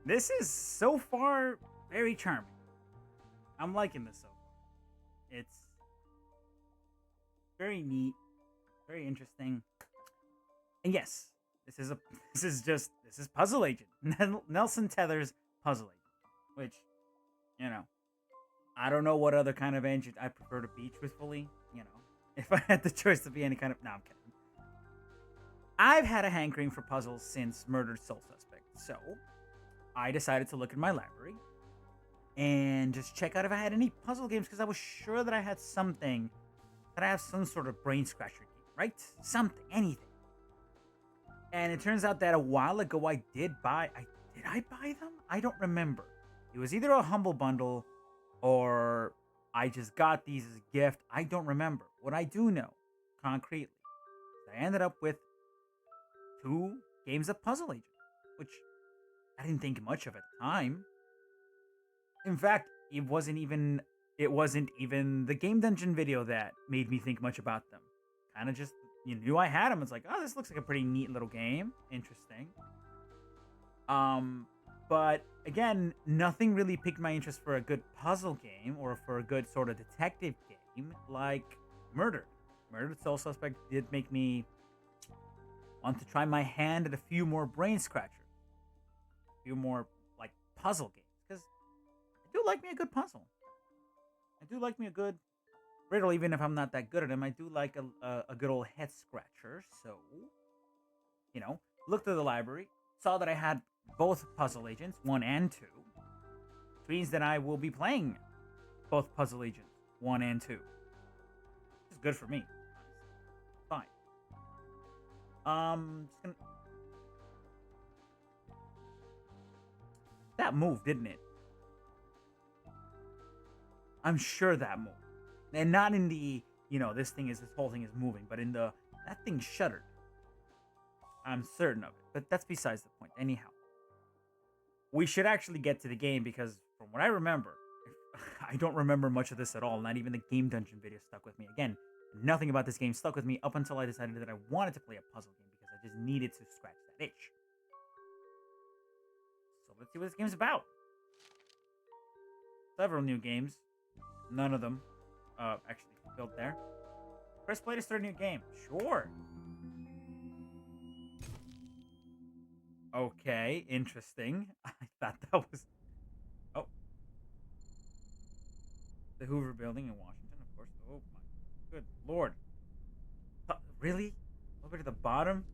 This is so far very charming. I'm liking this so far. It's very neat, very interesting. And yes, this is a this is Puzzle Agent. Nelson Tethers Puzzle Agent, which, you know, I don't know what other kind of agent I prefer to be, truthfully. You know, if I had the choice to be any kind of. No, I'm kidding. I've had a hankering for puzzles since Murdered Soul Suspect, so I decided to look at my library and just check out if I had any puzzle games because I was sure that I had something, that I have some sort of brain scratcher game, right? Something, anything. And it turns out that a while ago I did buy. Did I buy them? I don't remember. It was either a humble bundle or I just got these as a gift. I don't remember. What I do know concretely, I ended up with 2 games of Puzzle Agent, which I didn't think much of at the time. In fact, it wasn't even the Game Dungeon video that made me think much about them. Kind of just, you knew I had them. It's like, oh, this looks like a pretty neat little game. Interesting. But again, nothing really piqued my interest for a good puzzle game or for a good sort of detective game like Murdered Soul Suspect did make me want to try my hand at a few more brain scratchers, a few more like puzzle games, because I do like me a good puzzle. I do like me a good riddle, even if I'm not that good at them. I do like a good old head scratcher. So, looked at the library, saw that I had both Puzzle Agents, 1 and 2, which means that I will be playing both Puzzle Agents, 1 and 2. Which is good for me. Fine. Just gonna... That moved, didn't it? I'm sure that moved. And not in the, this whole thing is moving, but in the, that thing shuddered. I'm certain of it. But that's besides the point. Anyhow, we should actually get to the game because from what I remember, I don't remember much of this at all. Not even the Game Dungeon video stuck with me. Again, nothing about this game stuck with me up until I decided that I wanted to play a puzzle game because I just needed to scratch that itch. So let's see what this game's about. Several new games. None of them actually built there. Press play to start a new game. Sure. Okay, interesting. I thought that was... Oh. The Hoover Building in Washington, of course. Oh my good lord. Really? All the way to the bottom?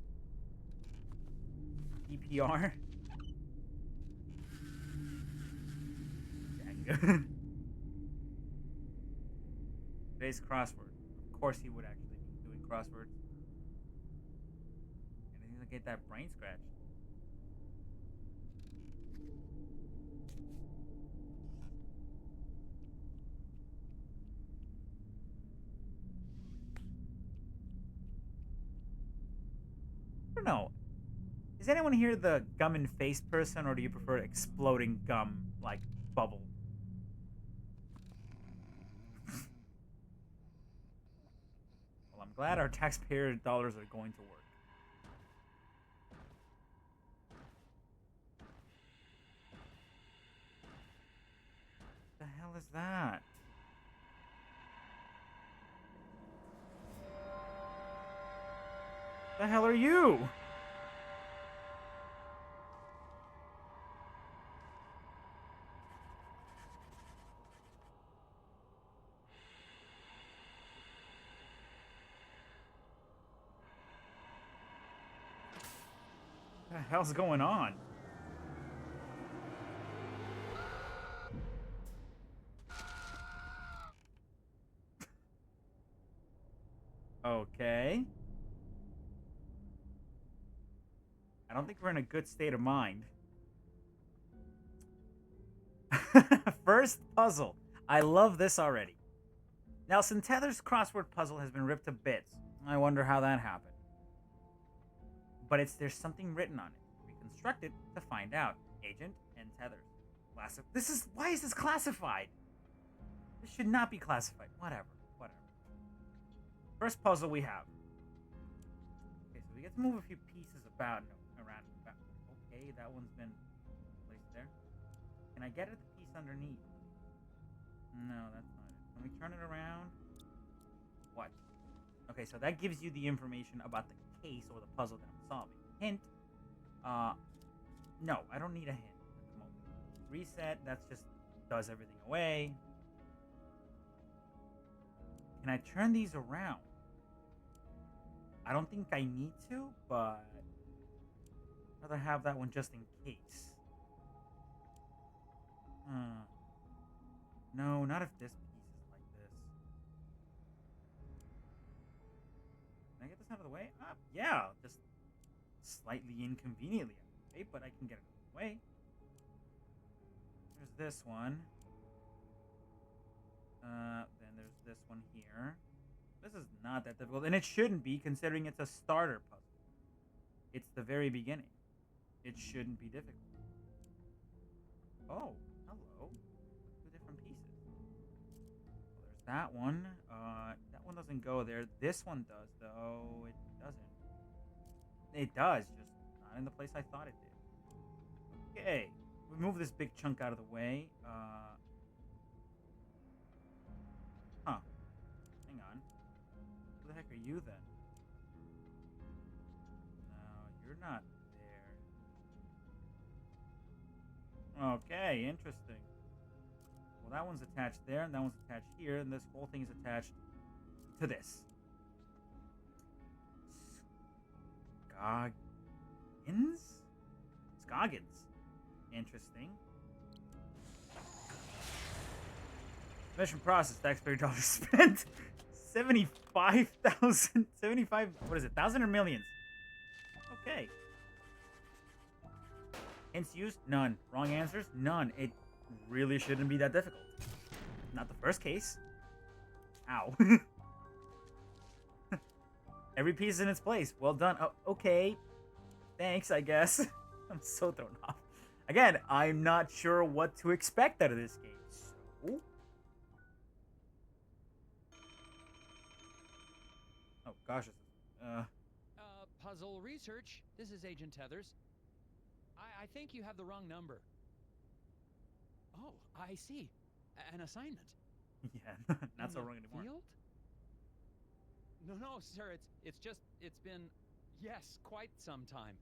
EPR? Dang. Today's crossword. Of course he would actually be doing crosswords. And he's gonna get that brain scratch. I don't know. Is anyone here the gum and face person, or do you prefer exploding gum like bubble? Well, I'm glad our taxpayer dollars are going to work. What the hell is that? What the hell are you? What the hell's going on? Okay. I don't think we're in a good state of mind. First puzzle. I love this already. Nelson Tethers' crossword puzzle has been ripped to bits. I wonder how that happened. But there's something written on it. Reconstruct it to find out. Agent and Tethers. Why is this classified? This should not be classified. Whatever. First puzzle we have. Okay, so we get to move a few pieces about around. Okay, that one's been placed there. Can I get at the piece underneath? No, that's not it. Can we turn it around? What? Okay, so that gives you the information about the case or the puzzle that I'm solving. Hint. No, I don't need a hint at the moment. Reset, that's just does everything away. Can I turn these around? I don't think I need to, but I'd rather have that one just in case. No, not if this piece is like this. Can I get this out of the way? Yeah, just slightly inconveniently out of the way, but I can get it out of the way. There's this one. Then there's this one here. This is not that difficult, and it shouldn't be, considering it's a starter puzzle. It's the very beginning. It shouldn't be difficult. Oh, hello. Two different pieces. Well, there's that one. That one doesn't go there. This one does, though. It doesn't. It does, just not in the place I thought it did. Okay. We move this big chunk out of the way. Huh. Hang on. Who the heck are you then? No, you're not there. Okay, interesting. Well, that one's attached there, and that one's attached here, and this whole thing is attached to this. Scoggins? Scoggins. Interesting. Mission process, taxpayer dollars spent. 75,000. 75, what is it? 1,000 or millions? Okay. Hints used? None. Wrong answers? None. It really shouldn't be that difficult. Not the first case. Ow. Every piece is in its place. Well done. Oh, okay. Thanks, I guess. I'm so thrown off. Again, I'm not sure what to expect out of this game. So... Oh, gosh. Puzzle research. This is Agent Tethers. I think you have the wrong number. Oh, I see. An assignment. Yeah, not so wrong anymore. Field? No, sir. It's been, yes, quite some time.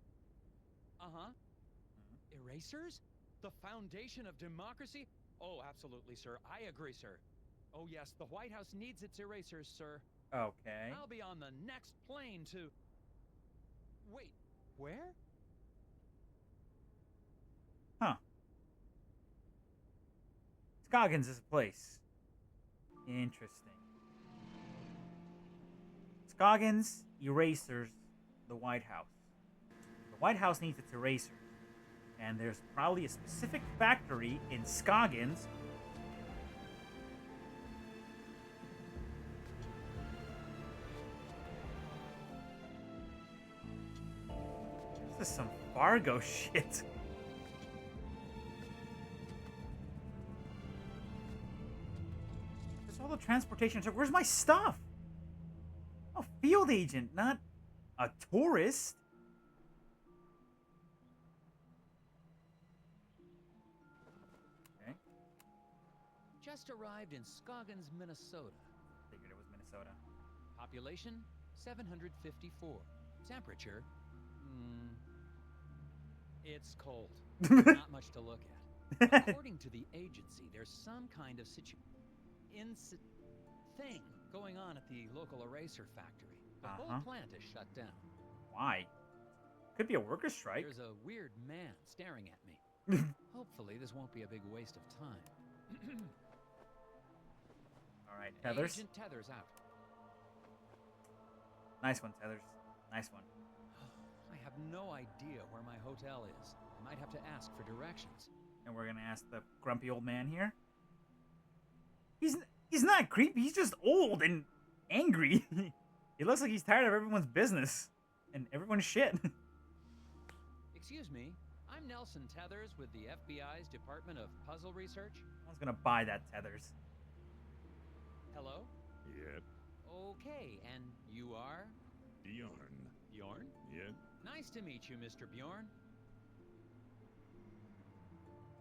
Uh-huh. Erasers? The foundation of democracy? Oh, absolutely, sir. I agree, sir. Oh, yes, the White House needs its erasers, sir. Okay. I'll be on the next plane to... Wait, where? Huh. Scoggins is a place. Interesting. Scoggins erasers the White House. The White House needs its erasers. And there's probably a specific factory in Scoggins. This is some Fargo shit. There's all the transportation. Where's my stuff? A field agent, not a tourist. Okay. Just arrived in Scoggins, Minnesota. Figured it was Minnesota. Population, 754. Temperature, it's cold. Not much to look at. According to the agency, there's some kind of thing going on at the local eraser factory. The whole plant is shut down. Why? Could be a worker strike. There's a weird man staring at me. Hopefully, this won't be a big waste of time. All right, Tethers. Agent Tethers out. Nice one, Tethers. Nice one. I have no idea where my hotel is. I might have to ask for directions. And we're gonna ask the grumpy old man here. He's not creepy. He's just old and angry. He looks like he's tired of everyone's business and everyone's shit. Excuse me. I'm Nelson Tethers with the FBI's Department of Puzzle Research. No one's gonna buy that, Tethers. Hello? Yep. Okay, and you are? Bjorn. Bjorn? Nice to meet you, Mr. Bjorn.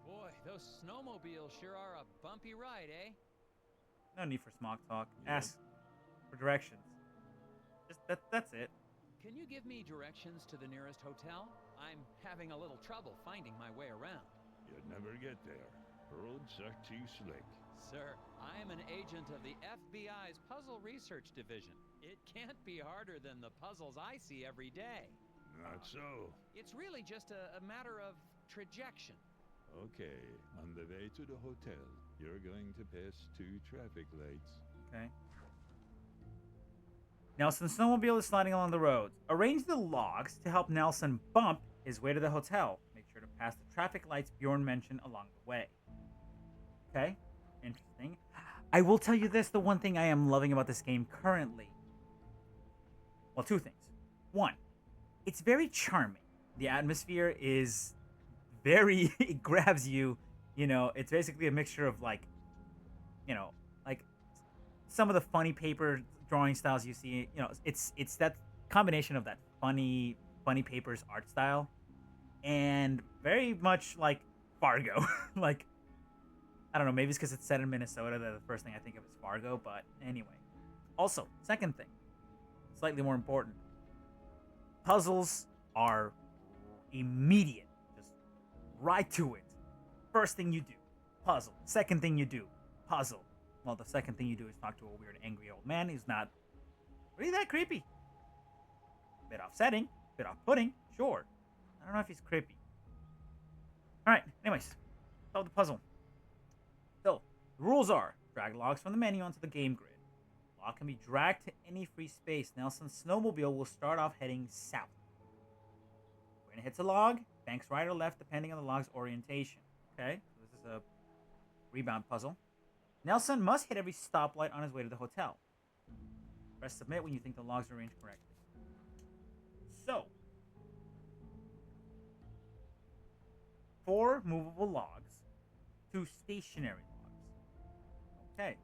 Boy, those snowmobiles sure are a bumpy ride, eh? No need for small talk. Yep. Ask for directions. Just that's it. Can you give me directions to the nearest hotel? I'm having a little trouble finding my way around. You'd never get there. Roads are too slick. Sir, I am an agent of the FBI's Puzzle Research Division. It can't be harder than the puzzles I see every day. Not so. It's really just a matter of trajection. Okay, on the way to the hotel, you're going to pass 2 traffic lights. Okay. Nelson's snowmobile is sliding along the roads. Arrange the logs to help Nelson bump his way to the hotel. Make sure to pass the traffic lights Bjorn mentioned along the way. Okay, interesting. I will tell you this, the one thing I am loving about this game currently. Well, 2 things. 1, it's very charming. The atmosphere is very, it grabs you. You know, it's basically a mixture of like some of the funny paper drawing styles you see. You know, it's that combination of that funny papers art style and very much like Fargo. Like, I don't know, maybe it's because it's set in Minnesota that the first thing I think of is Fargo, but anyway. Also, second thing, slightly more important, puzzles are immediate. Just right to it. First thing you do, puzzle. Second thing you do, puzzle. Well, the second thing you do is talk to a weird, angry old man who's not really that creepy. Bit offsetting, bit off-putting, sure. I don't know if he's creepy. Alright, anyways, solve the puzzle. So, the rules are, drag logs from the menu onto the game grid. Log can be dragged to any free space. Nelson's snowmobile will start off heading south. When it hits a log, banks right or left depending on the log's orientation. Okay, so this is a rebound puzzle. Nelson must hit every stoplight on his way to the hotel. Press submit when you think the logs are arranged correctly. So, 4 movable logs, 2 stationary logs. Okay.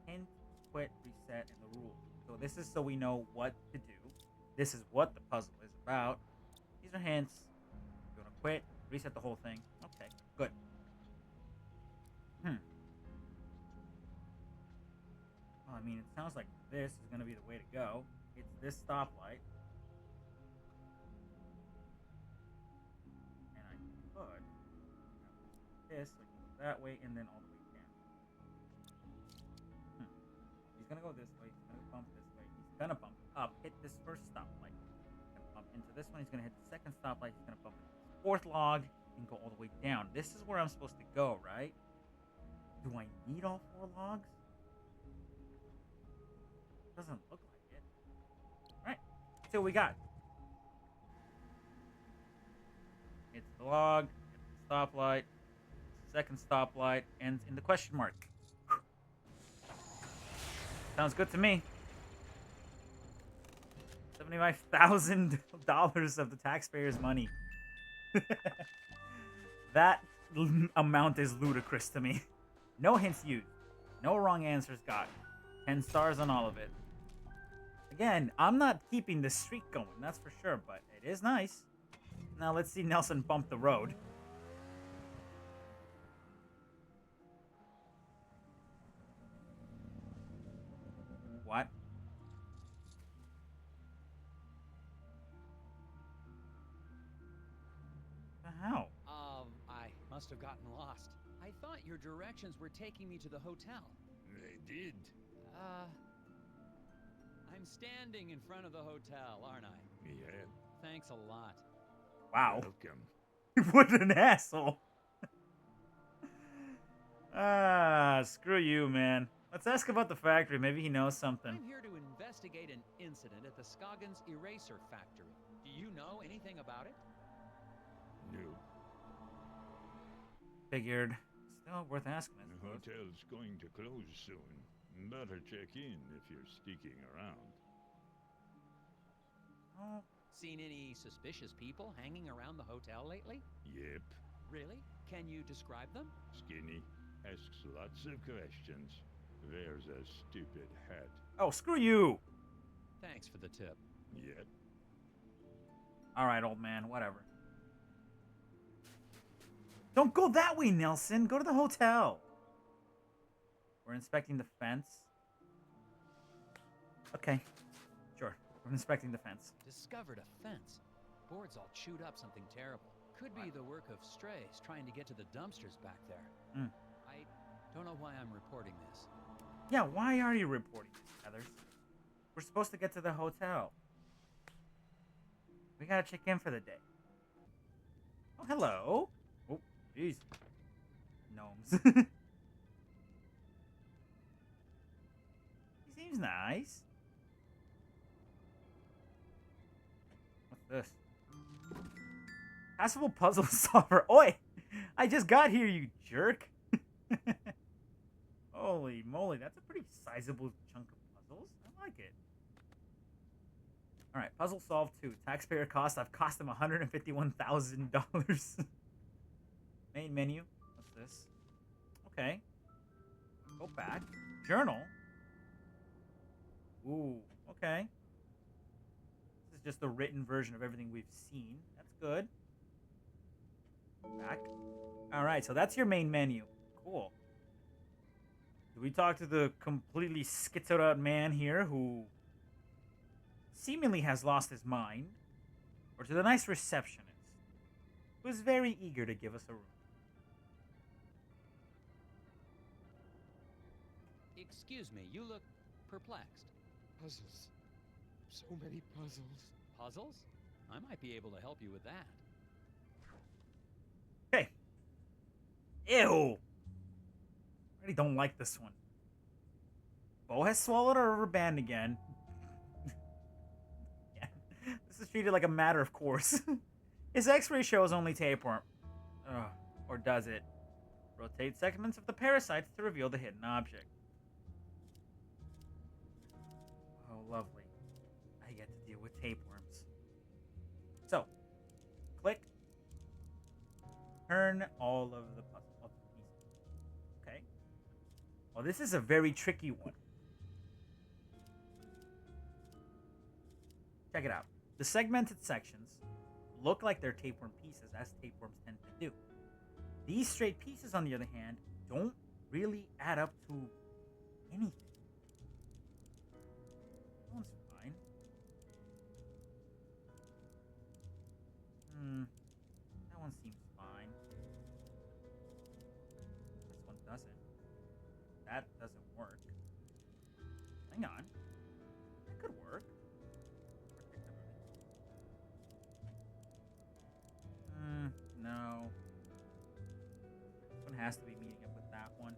Hint, quit, reset, and the rules. So this is so we know what to do. This is what the puzzle is about. These are hints. You want to quit, reset the whole thing. Okay, good. Well, I mean, it sounds like this is going to be the way to go. It's this stoplight. And I could this, like that way, and then all the way down. He's going to go this way. He's going to bump this way. He's going to bump up, hit this first stoplight. He's going to bump into this one. He's going to hit the second stoplight. He's going to bump into this 4th log and go all the way down. This is where I'm supposed to go, right? Do I need all 4 logs? Doesn't look like it. Alright, so we got. It's the log, it's the stoplight, it's the second stoplight, ends in the question mark. Sounds good to me. $75,000 of the taxpayers' money. That amount is ludicrous to me. No hints used. No wrong answers got. 10 stars on all of it. Again, I'm not keeping the streak going, that's for sure, but it is nice. Now let's see Nelson bump the road. What? How? I must have gotten lost. I thought your directions were taking me to the hotel. They did. I'm standing in front of the hotel, aren't I? Yeah. Thanks a lot. Wow. Welcome. What an asshole. Screw you, man. Let's ask about the factory. Maybe he knows something. I'm here to investigate an incident at the Scoggins Eraser Factory. Do you know anything about it? No. Figured. Still worth asking, I The suppose. hotel's going to close soon. Better check in if you're sticking around. Oh, Seen any suspicious people hanging around the hotel lately? Yep. Really? Can you describe them? Skinny. Asks lots of questions. Wears a stupid hat. oh, screw you. Thanks for the tip. Yep. All right, old man. Whatever. Don't go that way, Nelson. Go to the hotel. We're inspecting the fence. Okay. Sure. We're inspecting the fence. Discovered a fence. Boards all chewed up, something terrible. Could be the work of strays trying to get to the dumpsters back there. I don't know why I'm reporting this. Yeah, why are you reporting this, Tethers? We're supposed to get to the hotel. We gotta check in for the day. Oh, hello. Oh, jeez. Gnomes. He seems nice. What's this? Passable puzzle solver. Oi! I just got here, you jerk. Holy moly, that's a pretty sizable chunk of puzzles. I like it. Alright, puzzle solved 2. Taxpayer cost. I've cost him $151,000. Main menu. What's this? Okay. Go back. Journal. Ooh, okay. This is just the written version of everything we've seen. That's good. Back. Alright, so that's your main menu. Cool. Do we talk to the completely schizoed out man here who seemingly has lost his mind? Or to the nice receptionist who is very eager to give us a room? Excuse me, you look perplexed. Puzzles. So many puzzles. Puzzles? I might be able to help you with that. Okay. Ew. I really don't like this one. Bo has swallowed a rubber band again. Yeah. This is treated like a matter of course. His x-ray shows only tapeworm. Or does it? Rotate segments of the parasites to reveal the hidden object. Oh, lovely. I get to deal with tapeworms. So, click. Turn all of the puzzle pieces. Okay. Well, this is a very tricky one. Check it out. The segmented sections look like they're tapeworm pieces, as tapeworms tend to do. These straight pieces, on the other hand, don't really add up to anything. That one's fine. That one seems fine. This one doesn't. That doesn't work. Hang on. That could work. No. This one has to be meeting up with that one.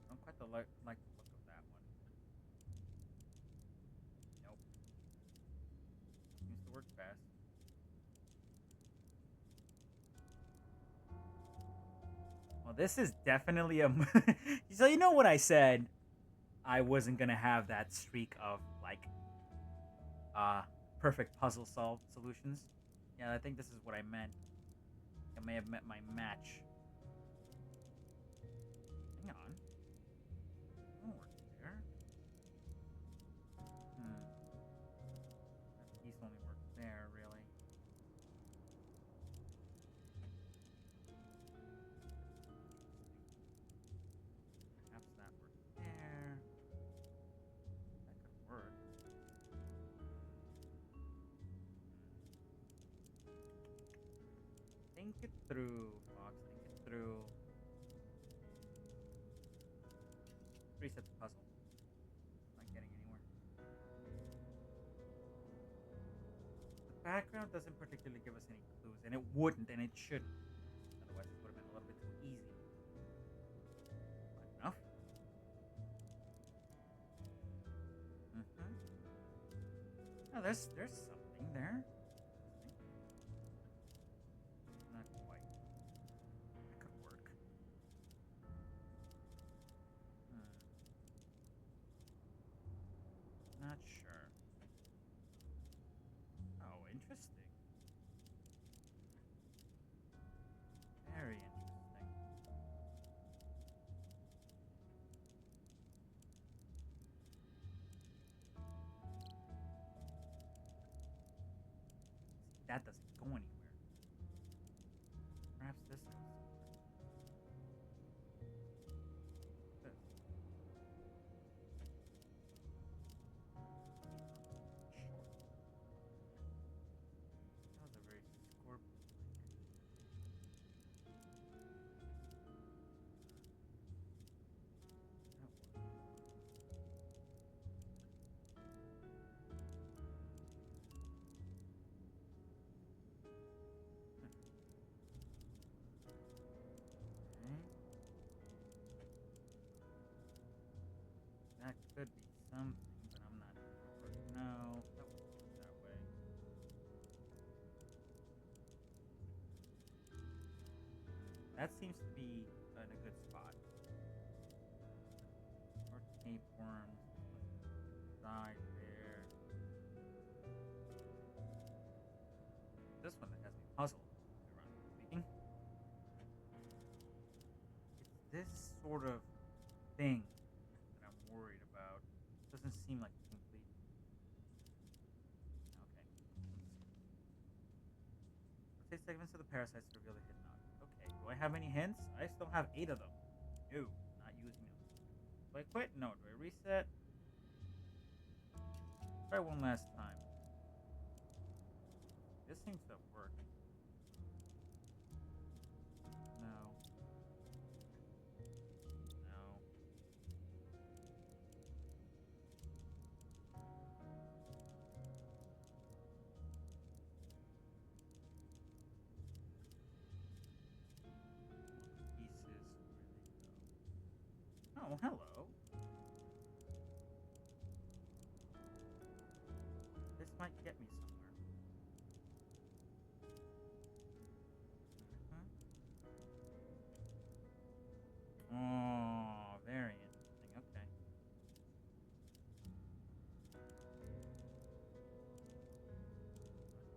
Don't quite like the look of that one. Nope. Seems to work best. Well, this is definitely a... So you know what I said? I wasn't gonna have that streak of, like, perfect puzzle solved solutions. Yeah, I think this is what I meant. I may have met my match. Hang on. Won't work there. That piece only works there, really. Perhaps that works there. That could work. Think it through, Fox. Think it through. Reset the puzzle. Not getting anywhere. The background doesn't particularly give us any clues, and it wouldn't, and it shouldn't. Otherwise, it would have been a little bit too easy. Not enough. Oh, there's something there. Not quite. That could work. Not sure. Oh, interesting. Very interesting. that doesn't go anywhere. Perhaps this goes somewhere. This. Short. That was a very scorpion. That could be something, but I'm not sure. No, that wouldn't work that way. That seems to be in a good spot. More tapeworms. Side there. This one that has me puzzled, ironically speaking. It's this sort of thing that I'm worried about. Doesn't seem like a complete. Okay. Rotate segments of the parasites to reveal the hidden object. Okay. Do I have any hints? I still have 8 of them. No, not using them. Do I quit? No. Do I reset? Try one last time. This seems to have worked. No. No. Pieces, where they go. Oh, hello. This might get me somewhere. Oh, very interesting. Okay.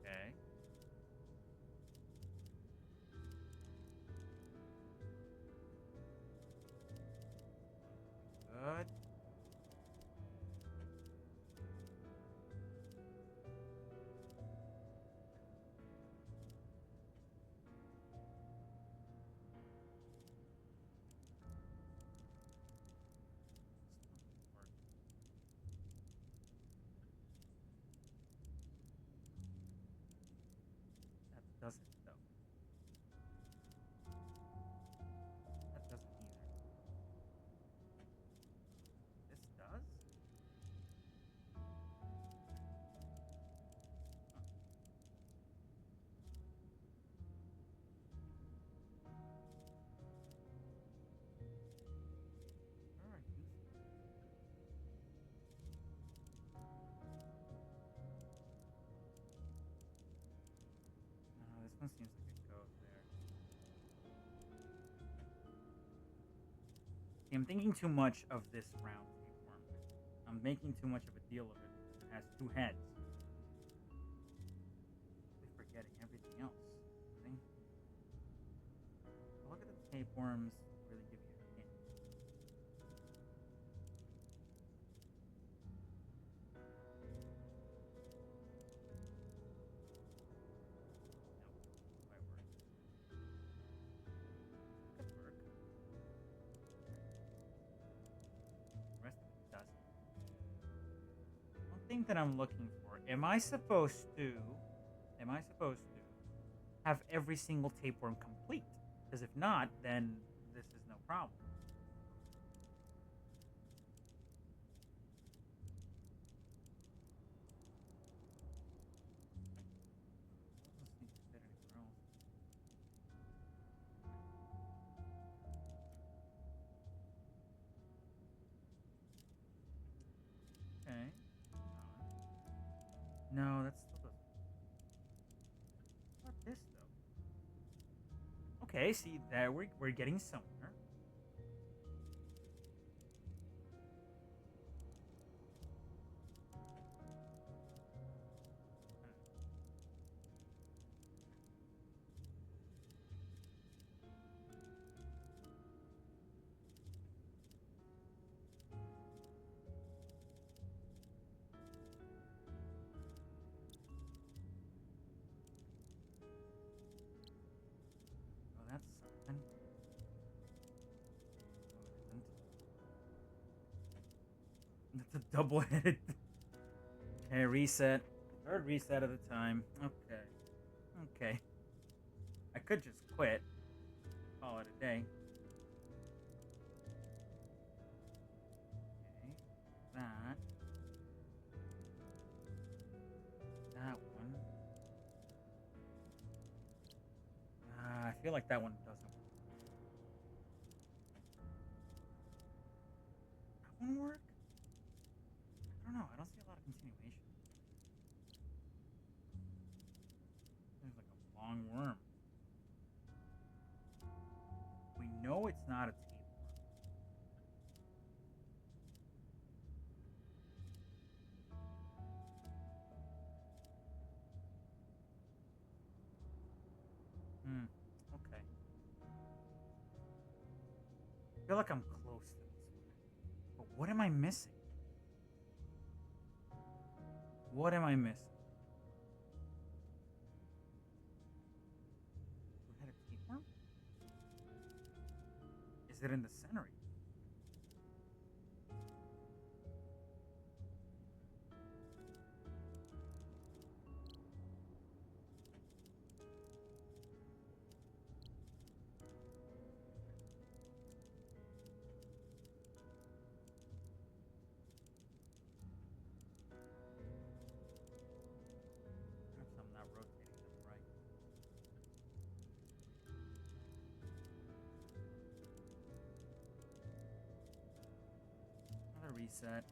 Okay. Good. That doesn't though. That doesn't either. This does? Where are you? No, this one seems like it goes there. See, I'm thinking too much of this round tapeworm. I'm making too much of a deal of it because it has 2 heads. I'm forgetting everything else. See? Look at the tapeworms really give you a hint. No, quite work. Could work. The rest of it doesn't. One thing that I'm looking for, am I supposed to have every single tapeworm complete? Because if not, then this is no problem. Doesn't seem to fit anywhere else. Okay. No, that still doesn't. What about this though? Okay, see there we're getting somewhere. It's a double-headed. Okay, reset. Third reset at a time. Okay. Okay. I could just quit. Call it a day. Okay. That. That one. I feel like that one doesn't work. That one work? I don't know. I don't see a lot of continuation. There's like a long worm. We know it's not a tapeworm. Okay. I feel like I'm close to this one. But what am I missing? What am I missing? Do we have a tapeworm? Is it in the center? Perhaps I'm not rotating them right. Another reset.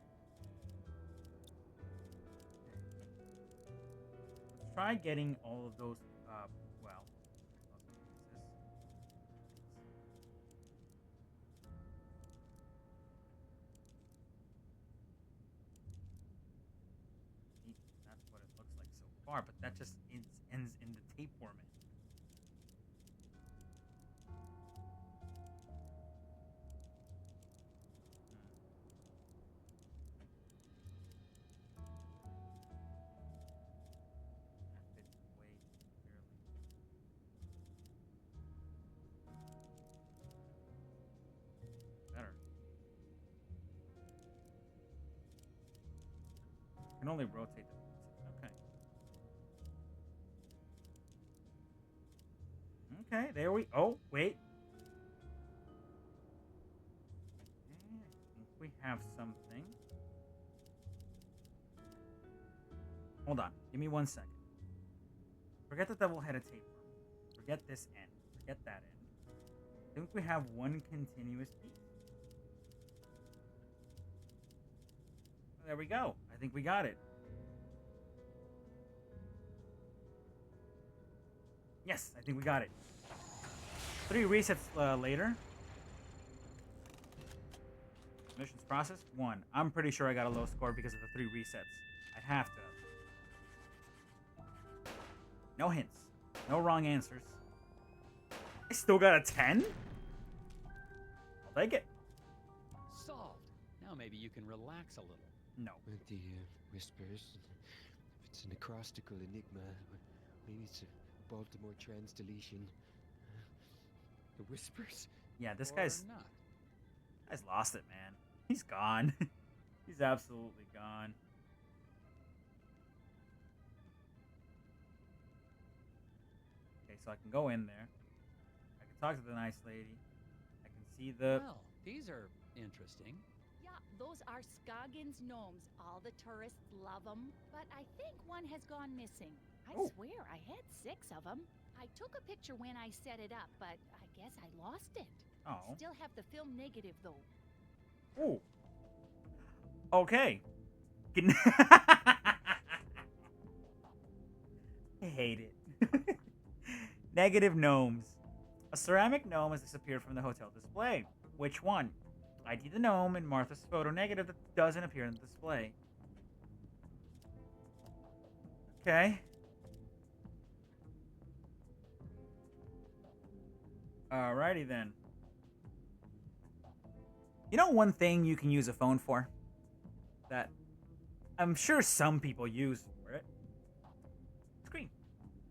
Let's try getting all of those, well, puzzle pieces. That's what it looks like so far, but that just ends in the tapeworm end. That fits way too clearly. Better. I can only rotate the pieces. Okay. Okay, there we. Oh, wait. Okay, I think we have something. Hold on. Give me 1 second. Forget the double-headed tapeworm. Forget this end. Forget that end. I think we have one continuous piece. There we go. I think we got it. Yes, I think we got it. 3 resets later. Missions processed. 1. I'm pretty sure I got a low score because of the 3 resets. I'd have to. No hints. No wrong answers. I still got a 10? I'll take it. Solved. Now maybe you can relax a little. No. With the whispers. If it's an acrostical enigma, maybe it's a Baltimore trans deletion. The whispers? Yeah, this Or guy's not. lost it, man. He's gone. He's absolutely gone. Okay, so I can go in there. I can talk to the nice lady. I can see the... Well, these are interesting. Yeah, those are Scoggins gnomes. All the tourists love them, but I think one has gone missing. I Oh. swear I had 6 of them. I took a picture when I set it up, but I guess I lost it. Oh. Still have the film negative though. Ooh. Okay. I hate it. Negative gnomes. A ceramic gnome has disappeared from the hotel display. Which one? ID the gnome in Martha's photo negative that doesn't appear in the display. Okay. Alrighty then. You know one thing you can use a phone for? That I'm sure some people use for it? Screen.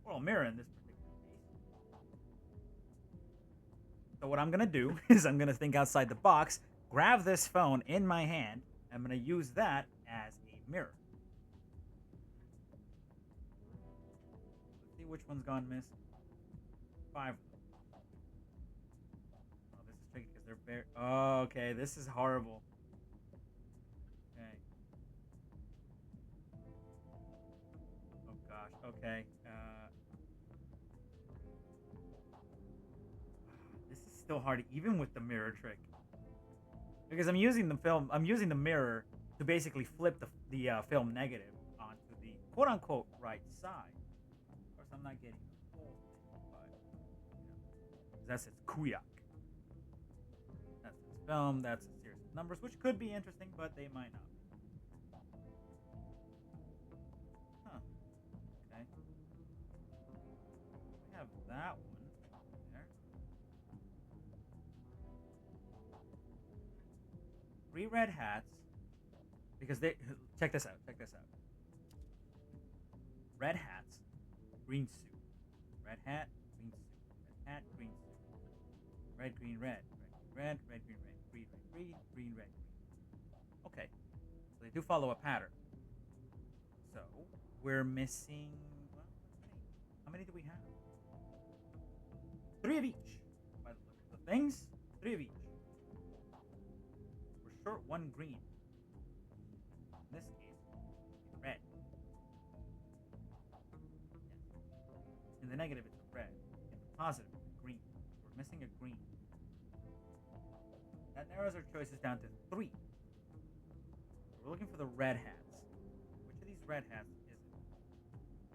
Well, mirror in this particular case. So what I'm going to do is I'm going to think outside the box, grab this phone in my hand, I'm going to use that as a mirror. Let's see which one's gone missing. 5 of them. Oh, this is tricky because they're very... Oh, okay. This is horrible. Okay. Oh, gosh. Okay. This is still hard, even with the mirror trick. Because I'm using the mirror to basically flip the film negative onto the quote-unquote right side. Of course, I'm not getting the whole thing, but, you know, 'cause that's its kuyak. That's its film, that's a series of numbers, which could be interesting, but they might not be. Huh. Okay. We have that one there. 3 red hats. Because they... Check this out. Check this out. Red hats. Green suit. Red hat. Green suit. Red hat. Green suit. Red, green, red. Red, red, green, red. Green, red, green. Green, red, green. Okay. So they do follow a pattern. So, we're missing... Well, let's see. How many do we have? 3 of each. By the look of the things, 3 of each. We're short 1 green. In this case, it's red. Yes. In the negative, it's a red. In the positive, it's a green. We're missing a green. That narrows our choices down to 3. We're looking for the red hats. Which of these red hats is it?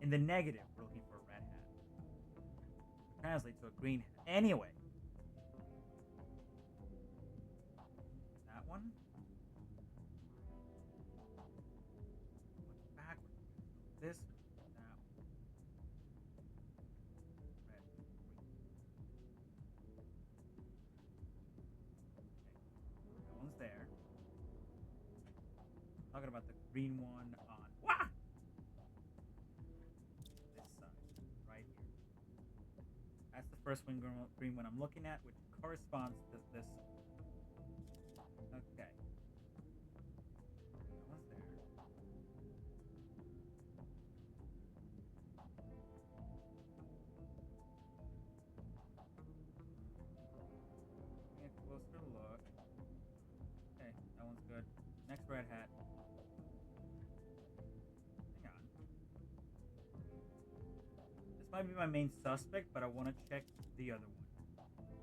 In the negative, we're looking for a red hat. Which translates to a green hat. Anyway. That one. What's backwards? This one. That one. Red, green. Okay. That one's there. Talking about the green one on this side, right here. That's the first one, green one I'm looking at, which corresponds to this one. Okay. That one's there. Taking a closer look. Okay, that one's good. Next red hat. Hang on. This might be my main suspect, but I want to check the other one. Let's see.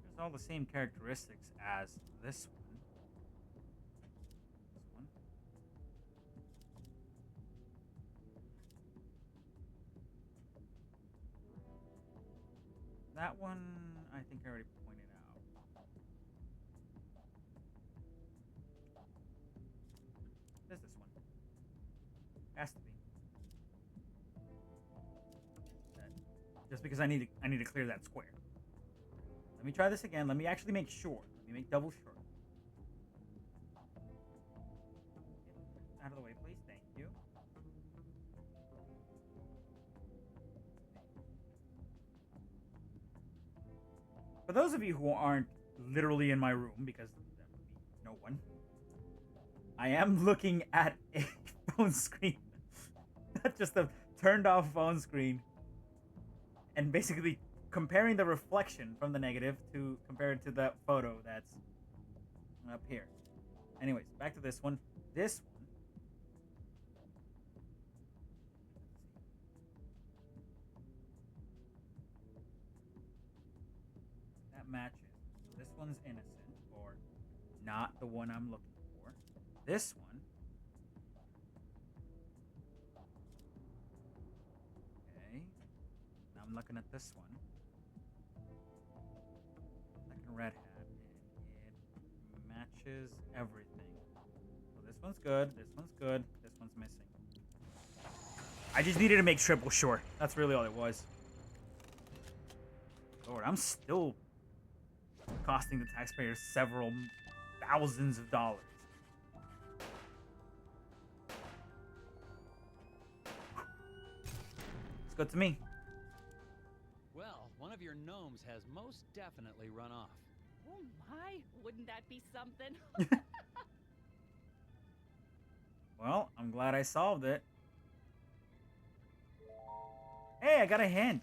There's all the same characteristics as this one. This one. That one, I think I already pointed out. There's this one. Has to be. Just because I need to clear that square. Let me try this again. Let me actually make sure. Let me make double sure. Get out of the way, please. Thank you. For those of you who aren't literally in my room, because that would be no one, I am looking at a phone screen. Not just a turned off phone screen. And basically comparing the reflection from the negative to compared to the photo that's up here. Anyways, back to this one. This one. That matches. This one's innocent, or not the one I'm looking for. This one. Okay. Now I'm looking at this one. Second red hat, and it matches everything. So this one's good. This one's good. This one's missing. I just needed to make triple sure. That's really all it was. Lord, I'm still costing the taxpayers several thousands of dollars. Looks good to me. Well, one of your gnomes has most definitely run off. Oh my, wouldn't that be something? Well, I'm glad I solved it. Hey, I got a hint.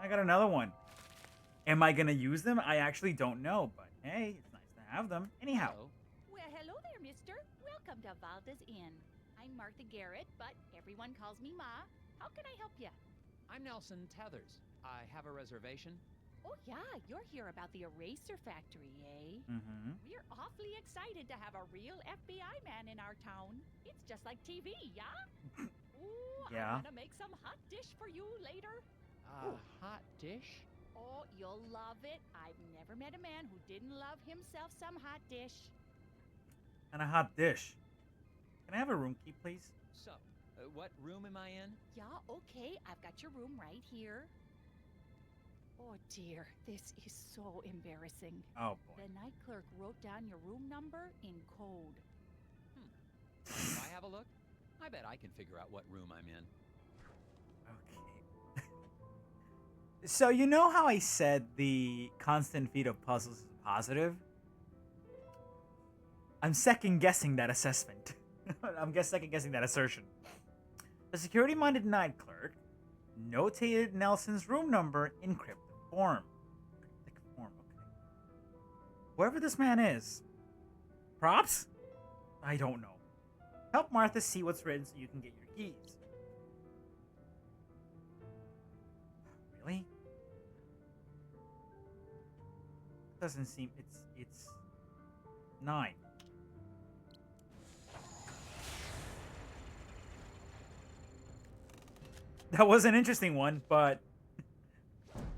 I got another one. Am I gonna use them? I actually don't know, but hey, it's nice to have them. Anyhow. Hello. Well, hello there, mister. Welcome to Valda's Inn. I'm Martha Garrett, but everyone calls me Ma. How can I help you? I'm Nelson Tethers. I have a reservation. Oh, yeah, you're here about the eraser factory, eh? Mm-hmm. We're awfully excited to have a real FBI man in our town. It's just like TV, yeah? Ooh, Yeah. I'm gonna make some hot dish for you later. Hot dish? Oh, you'll love it. I've never met a man who didn't love himself some hot dish. And a hot dish. Can I have a room key, please? So, what room am I in? Yeah, okay, I've got your room right here. Oh dear, this is so embarrassing. Oh boy. The night clerk wrote down your room number in code. If I have a look, I bet I can figure out what room I'm in. Okay. So you know how I said the constant feed of puzzles is positive? I'm second guessing that assessment. Second guessing that assertion. The security-minded night clerk notated Nelson's room number in cryptic form. Cryptic form, okay. Whoever this man is. Props? I don't know. Help Martha see what's written so you can get your keys. Really? Doesn't seem it's 9. That was an interesting one, but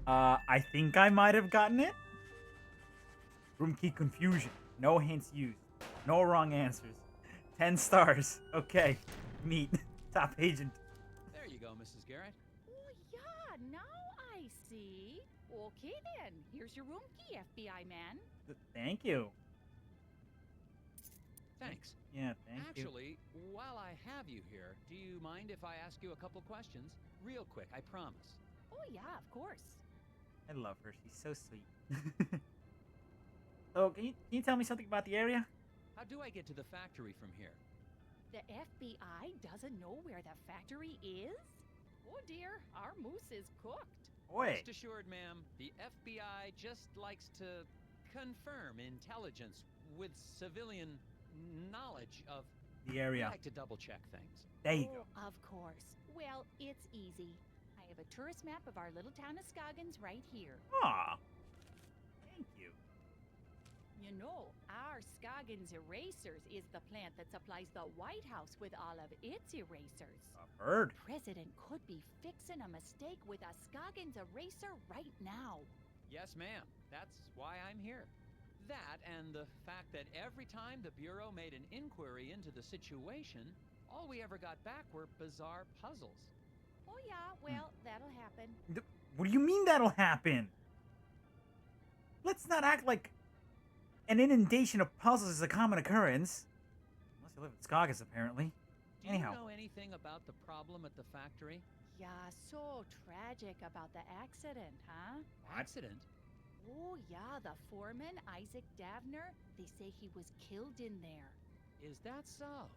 I think I might have gotten it. Room key confusion. No hints used. No wrong answers. 10 stars. Okay. Neat. Top agent. There you go, Mrs. Garrett. Oh yeah, now I see. Okay then, here's your room key, FBI man. Thank you. Thanks. Yeah, thank you. Actually, while I have you here, do you mind if I ask you a couple questions? Real quick, I promise. Oh yeah, of course. I love her. She's so sweet. So, can you tell me something about the area? How do I get to the factory from here? The FBI doesn't know where the factory is? Oh dear, our moose is cooked. Oi. Rest assured, ma'am, the FBI just likes to confirm intelligence with civilian knowledge of... The We area. like to double-check things. There you go. Oh, of course. Well, it's easy. I have a tourist map of our little town of Scoggins right here. Aw. Thank you. You know, our Scoggins Erasers is the plant that supplies the White House with all of its erasers. I've heard. President could be fixing a mistake with a Scoggins eraser right now. Yes, ma'am. That's why I'm here. That and the fact that every time the Bureau made an inquiry into the situation, all we ever got back were bizarre puzzles. Oh yeah, well, that'll happen. What do you mean that'll happen? Let's not act like an inundation of puzzles is a common occurrence. Unless you live in Scoggins, apparently. Do Anyhow. you know anything about the problem at the factory? Yeah, so tragic about the accident, huh? Accident? Oh yeah, the foreman, Isaac Davner, they say he was killed in there. Is that so?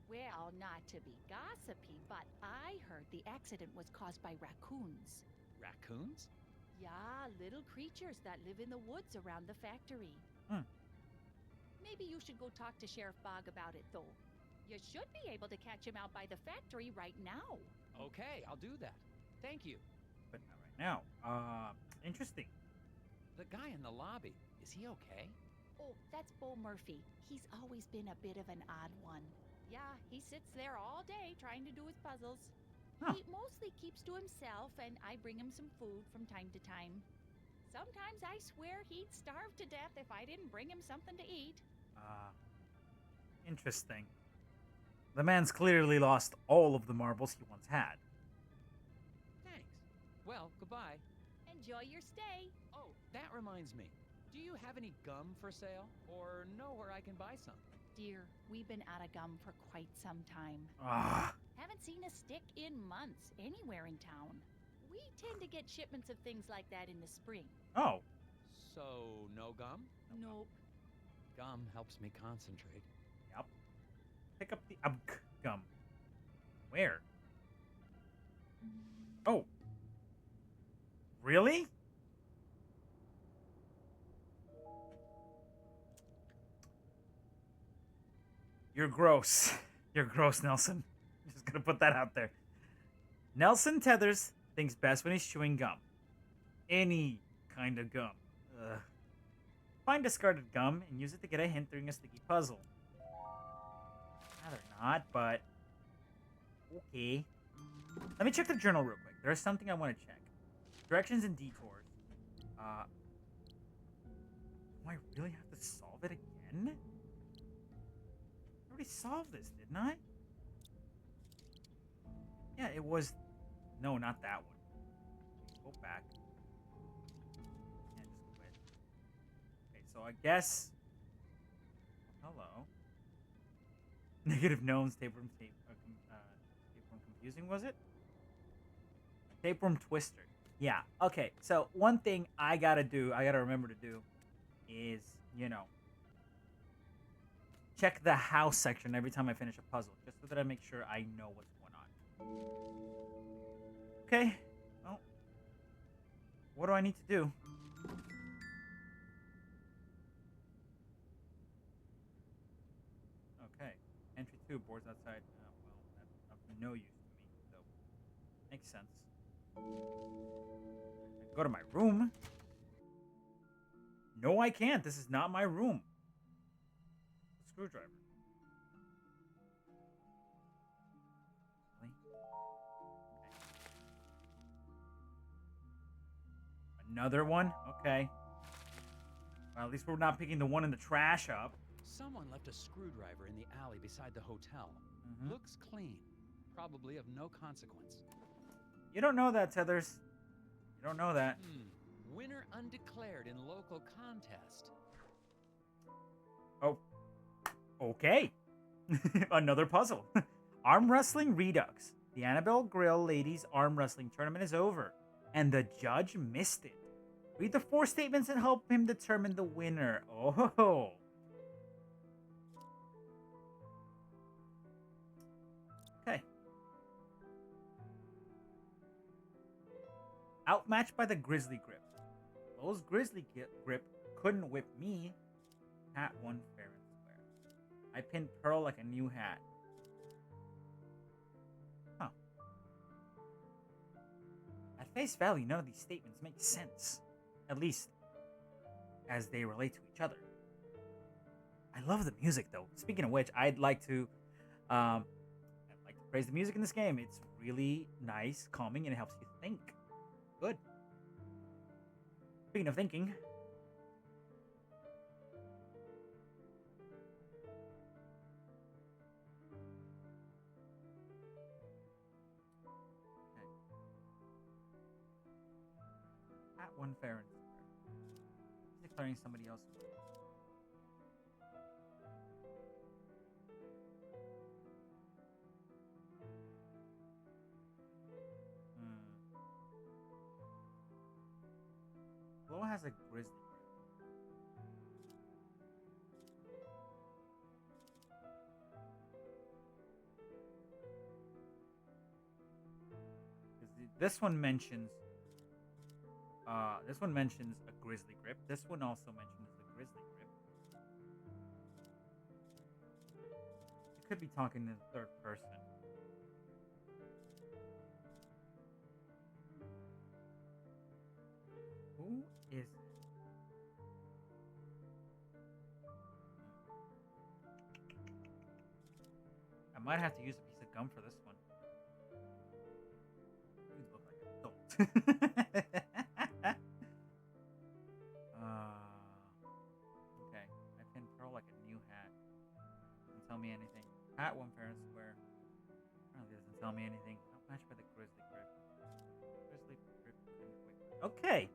Well, not to be gossipy, but I heard the accident was caused by raccoons. Raccoons? Yeah, little creatures that live in the woods around the factory. Maybe you should go talk to Sheriff Bog about it, though. You should be able to catch him out by the factory right now. Okay, I'll do that. Thank you. But not right now. Interesting. The guy in the lobby, is he okay? Oh, that's Bo Murphy. He's always been a bit of an odd one. Yeah, he sits there all day trying to do his puzzles. Huh. He mostly keeps to himself, and I bring him some food from time to time. Sometimes I swear he'd starve to death if I didn't bring him something to eat. Interesting. The man's clearly lost all of the marbles he once had. Thanks. Well, goodbye. Enjoy your stay. Oh, that reminds me. Do you have any gum for sale? Or know where I can buy some? Dear, we've been out of gum for quite some time. Ah, Haven't seen a stick in months anywhere in town. We tend to get shipments of things like that in the spring. oh, So, no gum? Nope. Gum helps me concentrate. yep. Pick up the gum. Where? Oh, really? You're gross. You're gross, Nelson. I'm just gonna put that out there. Nelson Tethers thinks best when he's chewing gum. Any kind of gum. Ugh. Find discarded gum and use it to get a hint during a sticky puzzle. Rather not, but okay. Let me check the journal real quick. There's something I want to check. Directions and detours. Do I really have to solve it again? I already solved this, didn't I? Yeah, it was... No, not that one. Go back. And just quit. Okay, so I guess... Hello. Negative gnomes, tapeworm, tapeworm confusing, was it? Tapeworm twister. Yeah, okay. So one thing I gotta remember to do is, you know, check the house section every time I finish a puzzle, just so that I make sure I know what's going on. Okay, well, what do I need to do? Okay, entry 2, boards outside. Well, that's of no use to me, so makes sense. I can go to my room. No, I can't. This is not my room. Screwdriver. Really? Okay. Another one? Okay. Well, at least we're not picking the one in the trash up. Someone left a screwdriver in the alley beside the hotel. Mhm. Looks clean. Probably of no consequence. You don't know that, Tethers. You don't know that. Winner undeclared in local contest. Oh. Okay. Another puzzle. Arm Wrestling Redux. The Annabelle Grill Ladies Arm Wrestling Tournament is over, and the judge missed it. Read the 4 statements and help him determine the winner. Oh. Okay. Outmatched by the Grizzly Grip. Lowe's Grizzly Grip couldn't whip me. Hat won fair and square. I pinned Pearl like a new hat. Huh. At face value, none of these statements make sense. At least, as they relate to each other. I love the music, though. Speaking of which, I'd like to praise the music in this game. It's really nice, calming, and it helps you think. Good. Speaking of thinking, at one fair and square. He's declaring somebody else. Flo has a grizzly grip. This one mentions a grizzly grip. This one also mentions a grizzly grip. You could be talking in the third person. Who is it? I might have to use a piece of gum for this one. Dudes look like adults. Okay. I pinned Pearl like a new hat. Doesn't tell me anything. Hat won fair and square. Apparently doesn't tell me anything. Outmatched by the grizzly grip. Grizzly grip couldn't quit. Okay.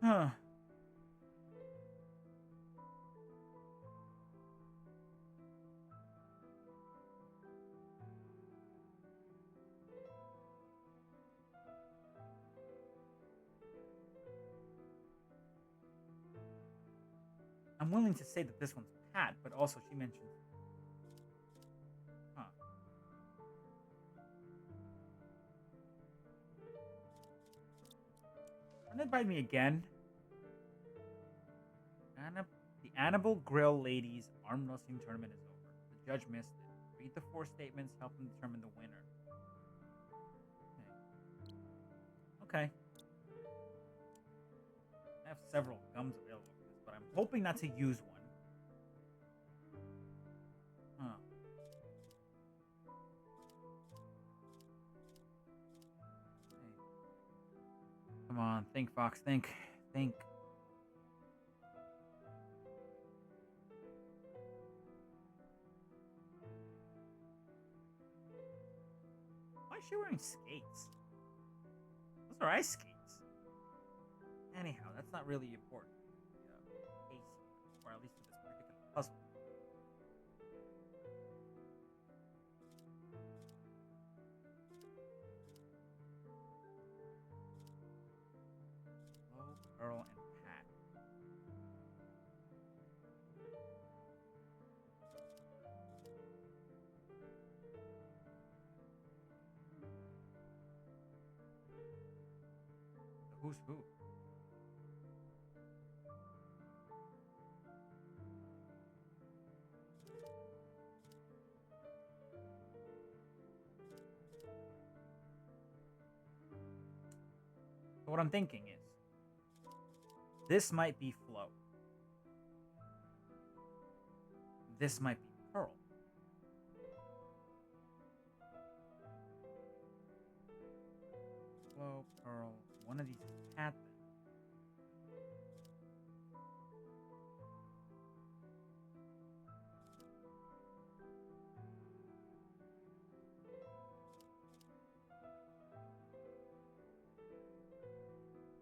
Huh. I'm willing to say that this one's Pat, but also she mentioned. Huh. Run it by me again. The Annabelle Grill Ladies Arm Wrestling Tournament is over. The judge missed it. Read the 4 statements, help them determine the winner. Okay. I have several gums available for this, but I'm hoping not to use one. Huh. Okay. Come on, think, Fox, think. Think. Why is she wearing skates? Those are ice skates. Anyhow, that's not really important. Case, or at least for this particular puzzle. Flo, Pearl, and Pat. So who's who? So what I'm thinking is, this might be Flo. This might be Pearl. Flo, Pearl, one of these is Pat.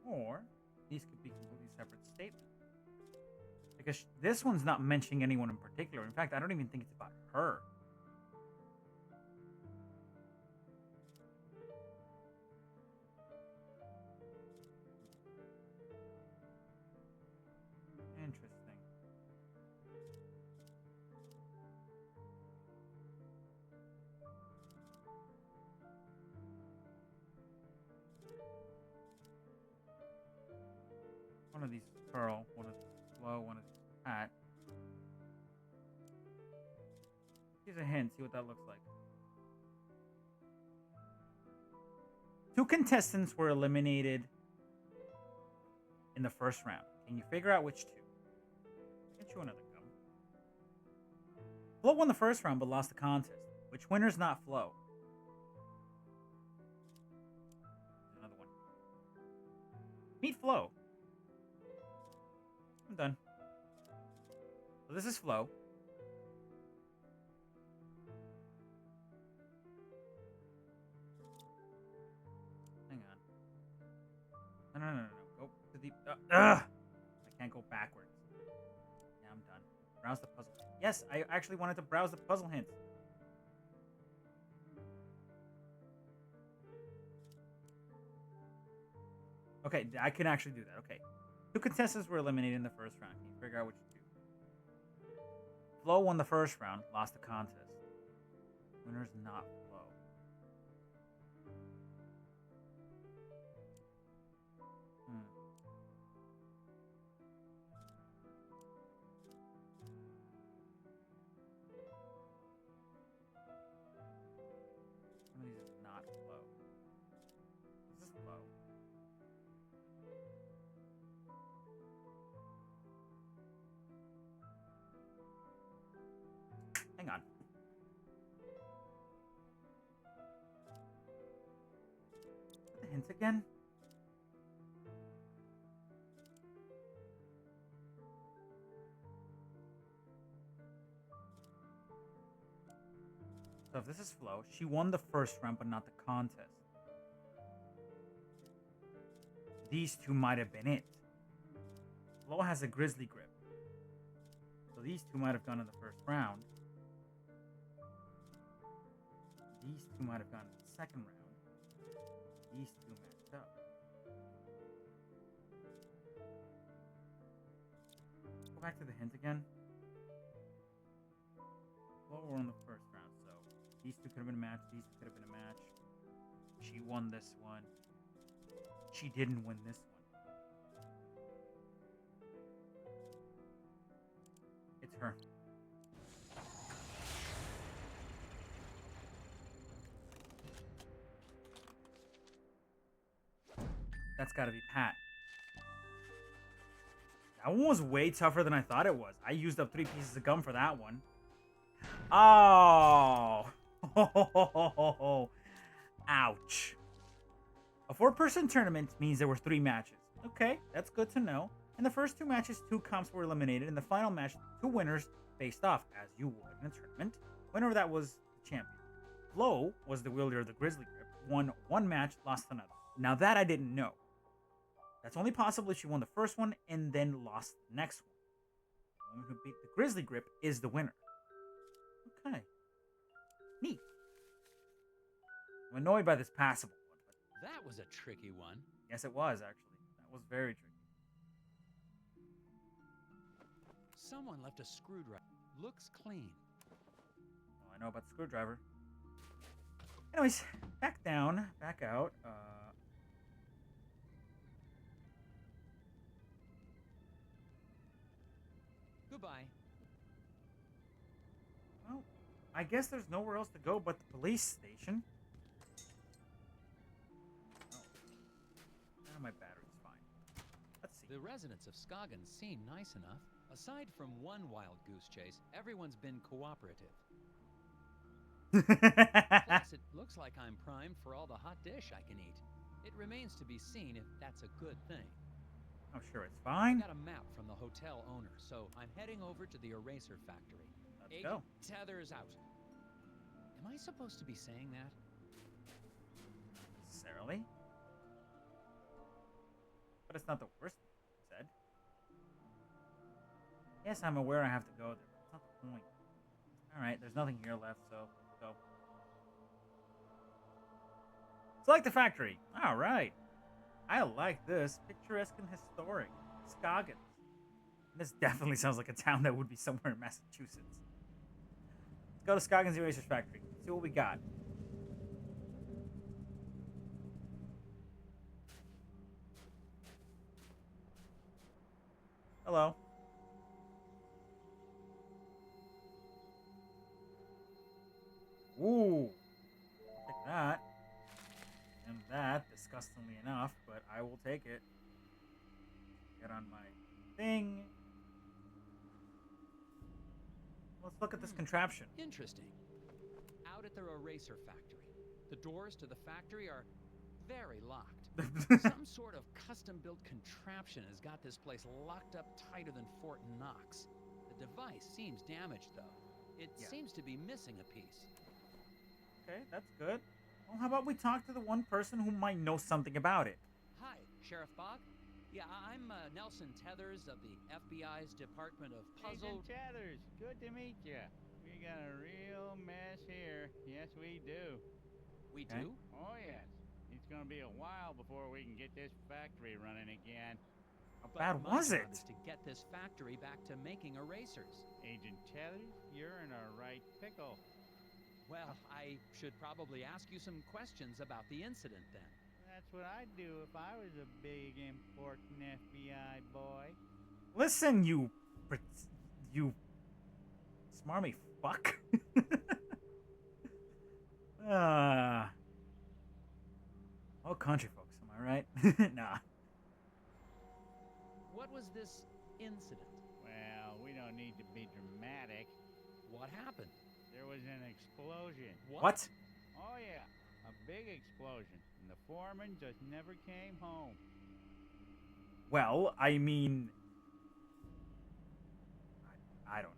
Or these could be completely separate statements. Because this one's not mentioning anyone in particular. In fact, I don't even think it's about her. Interesting. One of these is Pearl, one of these is Flo, one of these is Pat. Here's a hint, see what that looks like. 2 contestants were eliminated in the first round. Can you figure out which 2? Get you another gum. Flo won the first round but lost the contest. Which winner's not Flo? Another one. Meet Flo. I'm done. So this is Flo. Hang on. No. Go to the... I can't go backwards. Yeah, I'm done. Browse the puzzle. Yes, I actually wanted to browse the puzzle hints. Okay, I can actually do that. Okay. 2 contestants were eliminated in the first round. Can you figure out which 2? Flo won the first round, lost the contest. Winner's not Flo. One of these is not Flo. Is this Flo? Hang on. The hints again? So if this is Flo, she won the first round but not the contest. These 2 might have been it. Flo has a grizzly grip. So these 2 might have gone in the first round. These 2 might have gone in the second round. These 2 matched up. Go back to the hint again. Well, we're in the first round, so these two could have been a match. These two could have been a match. She won this one. She didn't win this one. It's her. That's gotta be Pat. That one was way tougher than I thought it was. I used up 3 pieces of gum for that one. Oh. Ouch. A 4-person tournament means there were 3 matches. Okay, that's good to know. In the first 2 matches, 2 comps were eliminated. In the final match, 2 winners faced off, as you would in a tournament. Winner of that was the champion. Flo was the wielder of the Grizzly Grip. Won 1 match, lost another. Now that I didn't know. That's only possible if she won the first one and then lost the next one. The woman who beat the Grizzly Grip is the winner. Okay. Neat. I'm annoyed by this passable one, but That was a tricky one. yes, it was, actually. That was very tricky. Someone left a screwdriver. Looks clean. Oh, I know about the screwdriver. Anyways, back down, back out. Goodbye. Well, I guess there's nowhere else to go but the police station. Oh. Now my battery's fine. Let's see. The residents of Skagen seem nice enough. Aside from one wild goose chase, everyone's been cooperative. Plus, it looks like I'm primed for all the hot dish I can eat. It remains to be seen if that's a good thing. I'm sure it's I fine. got a map from the hotel owner, so I'm heading over to the eraser factory. Let's Agent go. Tethers out. Am I supposed to be saying that? Necessarily. But it's not the worst thing he said. Yes, I'm aware I have to go there, but that's not the point. Alright, there's nothing here left, so let's go. Select the factory. Alright. I like this. Picturesque and historic. Skagen. This definitely sounds like a town that would be somewhere in Massachusetts. Let's go to Skagen's Erasers Factory. See what we got. Hello. Ooh. I'll take that. And that, disgustingly enough, but I will take it. Get on my thing. Let's look at this contraption. Interesting. Out at their eraser factory. The doors to the factory are very locked. Some sort of custom-built contraption has got this place locked up tighter than Fort Knox. The device seems damaged, though. It seems to be missing a piece. Okay, that's good. Well, how about we talk to the one person who might know something about it? Hi, Sheriff Bog. Yeah, I'm Nelson Tethers of the FBI's Department of Puzzle... Agent Tethers, good to meet you. We got a real mess here. Yes, we do. We Okay. do? Oh, yes. It's gonna be a while before we can get this factory running again. How But bad my was job it? is to get this factory back to making erasers. Agent Tethers, you're in a right pickle. Well, I should probably ask you some questions about the incident then. That's what I'd do if I was a big, important FBI boy. Listen, you smarmy fuck. Oh, country folks, am I right? Nah. What was this incident? Well, we don't need to be dramatic. What happened? There was an explosion. What? Oh, yeah. A big explosion. And the foreman just never came home. Well, I mean, I don't know.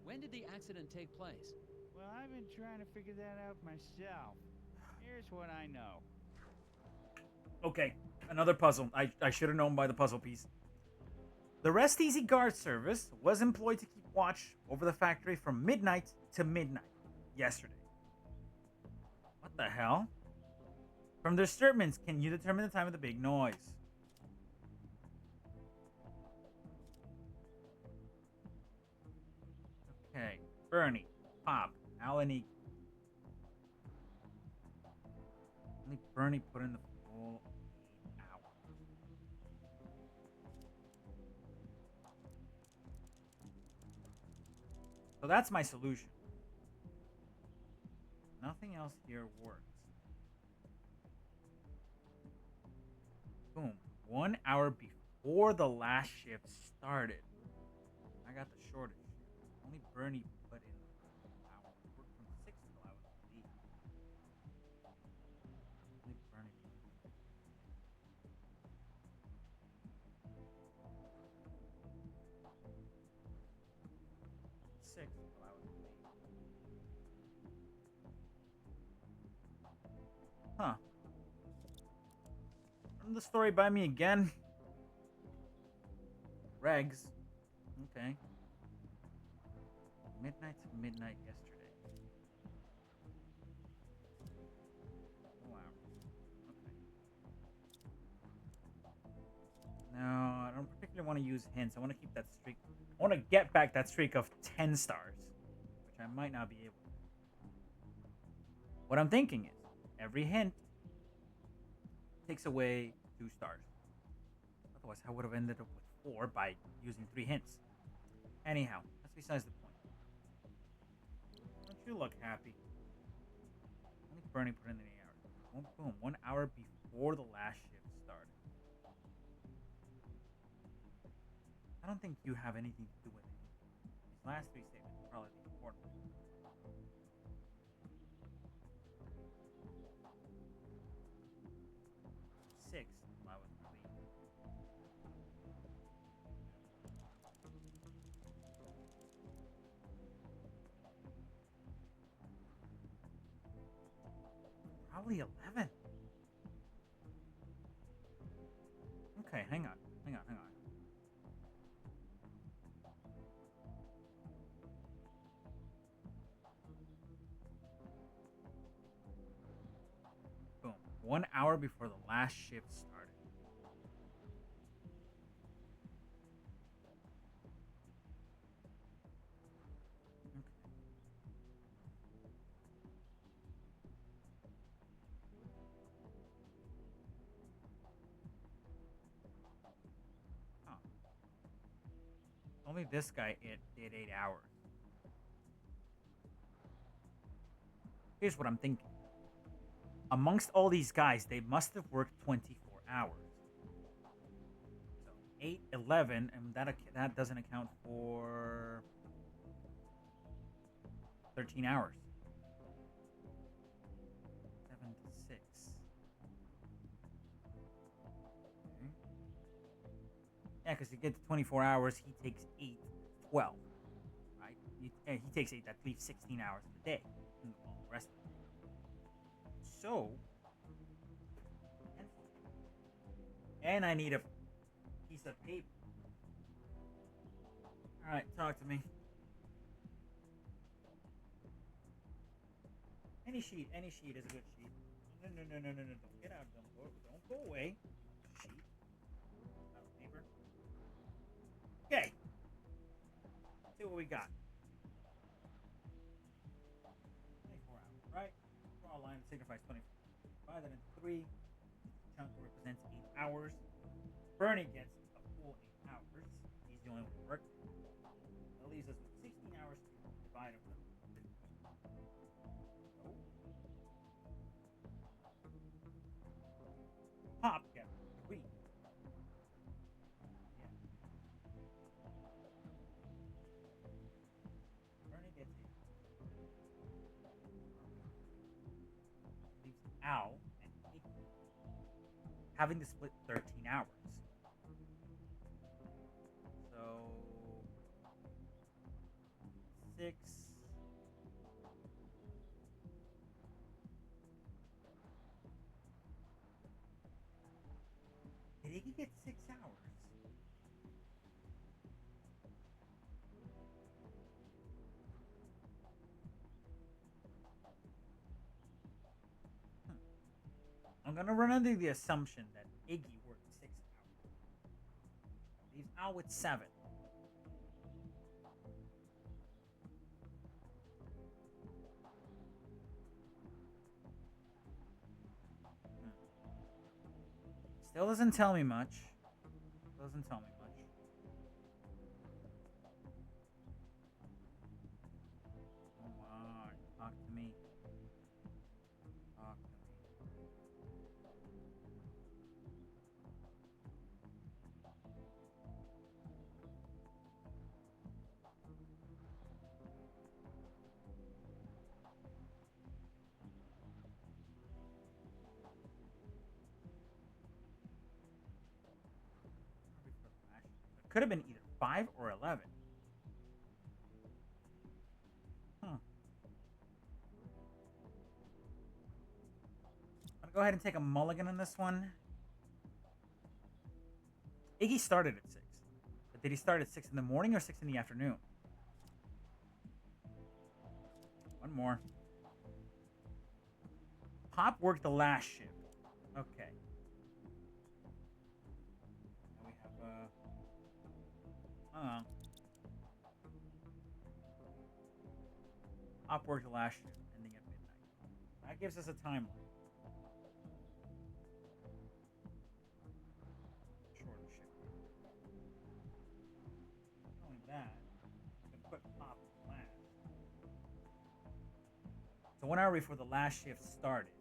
When did the accident take place? Well, I've been trying to figure that out myself. Here's what I know. Okay, another puzzle. I should have known by the puzzle piece. The Rest Easy Guard Service was employed to keep watch over the factory from midnight to midnight yesterday. What the hell? From their statements, can you determine the time of the big noise? Bernie, Pop, Alan Iggy. Only Bernie put in the full 8 hours. So that's my solution. Nothing else here works. Boom. 1 hour before the last shift started. I got the shortest shift. Only Bernie put in the hour. Worked from 6 till I was asleep. Only Bernie put in the 6 till I was asleep. Huh. Run the story by me again. Regs. Okay. Midnight to midnight yesterday. Wow. Okay. No, I don't particularly want to use hints. I want to keep that streak. I want to get back that streak of 10 stars, which I might not be able to. What I'm thinking is, every hint takes away 2 stars. Otherwise, I would have ended up with 4 by using 3 hints. Anyhow, that's besides the point. Don't you look happy? Only Bernie put in the 8 hours. Boom, boom. 1 hour before the last shift started. I don't think you have anything to do with it. These last 3 statements are probably the important ones. 6 while I was asleep. Probably 11. Okay, hang on. Boom. 1 hour before the last shift started. Okay. Huh. Only this guy did 8 hours. Here's what I'm thinking. Amongst all these guys, they must have worked 24 hours. So 8, 11, and that doesn't account for 13 hours. 7 to 6. Okay. Yeah, because to get to 24 hours, he takes 8, 12. Right? He takes 8, that leaves 16 hours in the day. And all the rest of it. So, and I need a piece of paper. Alright, talk to me. Any sheet is a good sheet. No, don't get out, don't go away. Sheet. Out of paper. Okay. Let's see what we got. 24 hours, right? Draw a line that signifies 24. Divide that into 3. Chunk represents 8 hours. Bernie gets a full 8 hours. He's the only one who worked. That leaves us with 16 hours to divide it with 15. So, Pop gets 3. Yeah. Bernie gets 8. Leaves Al and Iggy having to split 13 hours. So 6. Did Iggy get 6 hours? I'm gonna run under the assumption that Iggy worked 6 hours. Leaves Al with 7. Still doesn't tell me much. Doesn't tell me much. Come on, talk to me. Talk to me. It could have been either 5 or 11. Huh. I'm gonna go ahead and take a mulligan on this one. Iggy started at 6. But did he start at 6 in the morning or 6 in the afternoon? One more. Pop worked the last shift. Okay. Now we have, Pop worked the last shift, ending at midnight. That gives us a timeline. Shorter shift. Not only that, we can put Pop last. So 1 hour before the last shift started.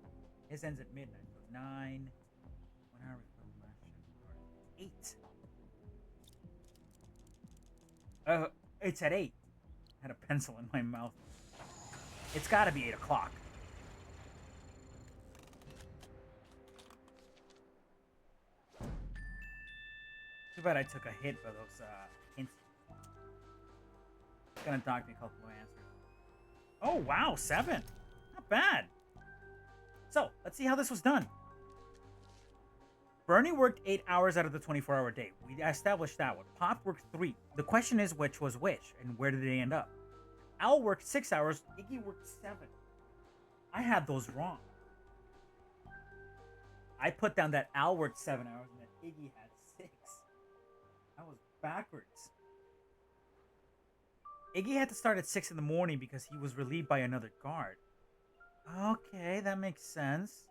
His ends at midnight. So 9. 1 hour before the last shift started. 8. It's at 8. I had a pencil in my mouth. It's gotta be 8 o'clock. Too bad I took a hit for those hints. It's gonna dock me a couple more answers. Oh wow, 7. Not bad. So, let's see how this was done. Bernie worked 8 hours out of the 24-hour day. We established that one. Pop worked 3. The question is which was which, and where did they end up? Al worked 6 hours. Iggy worked 7. I had those wrong. I put down that Al worked 7 hours and that Iggy had 6. I was backwards. Iggy had to start at 6 in the morning because he was relieved by another guard. Okay, that makes sense.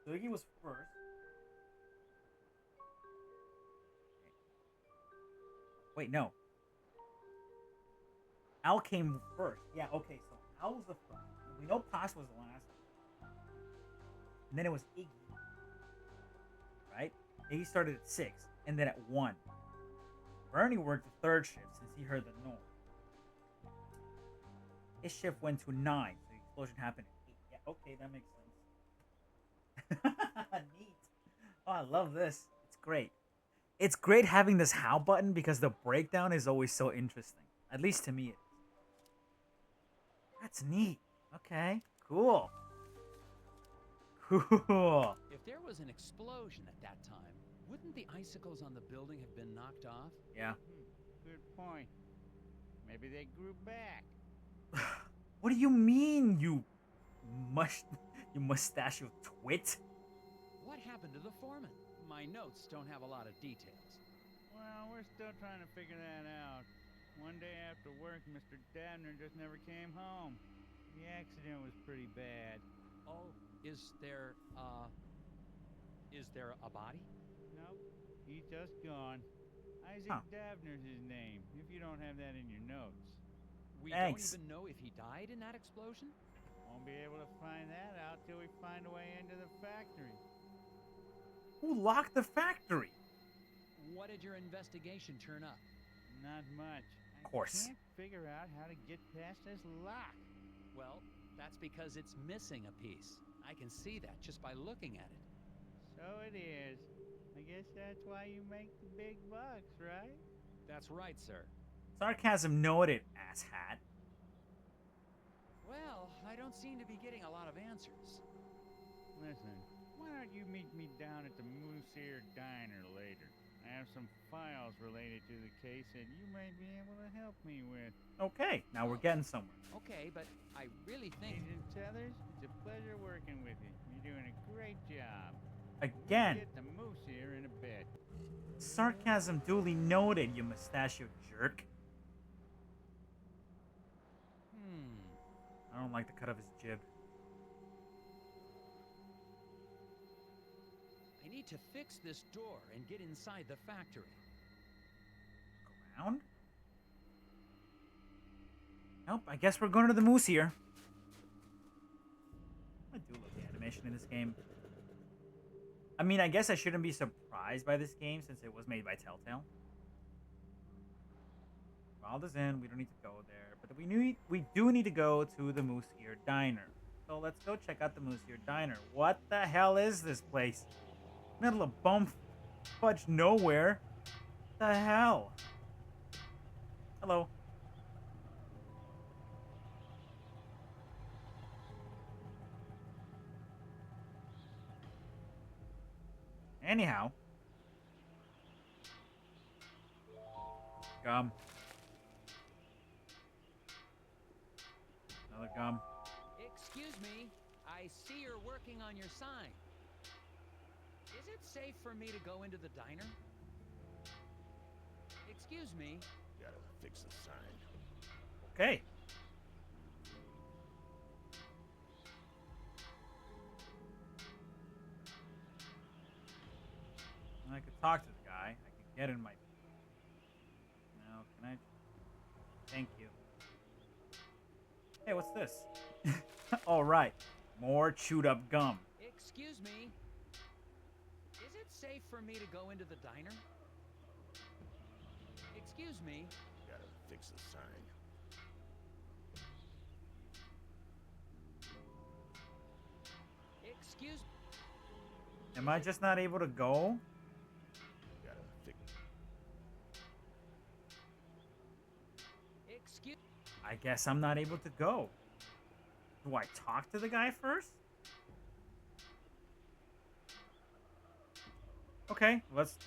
So Iggy was first. Wait, no. Al came first. Yeah, okay, so Al was the first. We know Paz was the last. And then it was Iggy. Right? Iggy started at 6, and then at 1. Bernie worked the third shift since he heard the noise. His shift went to 9, so the explosion happened at 8. Yeah, okay, that makes sense. Neat. Oh, I love this. It's great. It's great having this how button because the breakdown is always so interesting. At least to me it is. That's neat. Okay, cool. Cool. If there was an explosion at that time, wouldn't the icicles on the building have been knocked off? Yeah. Good point. Maybe they grew back. What do you mean, you mustachio twit? What happened to the foreman? My notes don't have a lot of details. Well, we're still trying to figure that out. One day after work, Mr. Dabner just never came home. The accident was pretty bad. Oh, is there a body? Nope, he's just gone. Isaac Dabner's his name, if you don't have that in your notes. We Thanks. don't even know if he died in that explosion? Won't be able to find that out till we find a way into the factory. Who locked the factory? What did your investigation turn up? Not much. Of course. I can't figure out how to get past this lock. Well, that's because it's missing a piece. I can see that just by looking at it. So it is. I guess that's why you make the big bucks, right? That's right, sir. Sarcasm noted, asshat. Well, I don't seem to be getting a lot of answers. Listen, why don't you meet me down at the Moose Ear Diner later? I have some files related to the case that you may be able to help me with. Okay, now we're getting somewhere. Okay, but I really think... Agent Tethers, it's a pleasure working with you. You're doing a great job. Again. We'll get the Moose Ear in a bit. Sarcasm duly noted, you mustachio jerk. I don't like the cut of his jib. I need to fix this door and get inside the factory. Go around? Nope, I guess we're going to the moose here. I do love the animation in this game. I mean, I guess I shouldn't be surprised by this game since it was made by Telltale. Wild is in, we don't need to go there. But we do need to go to the Moose Ear Diner. So let's go check out the Moose Ear Diner. What the hell is this place? Middle of bum fudge nowhere. The hell? Hello. Anyhow. Gum. Another gum. Excuse me, I see you're working on your sign. Is it safe for me to go into the diner? Excuse me. Gotta fix the sign. Okay. I could talk to the guy. I could get in my... No, can I... Thank you. Hey, what's this? All right. More chewed up gum. Excuse me. Is it safe for me to go into the diner? Excuse me. Gotta fix the sign. Excuse... Am I just not able to go? Gotta fix... Excuse... I guess I'm not able to go. Do I talk to the guy first? Okay, let's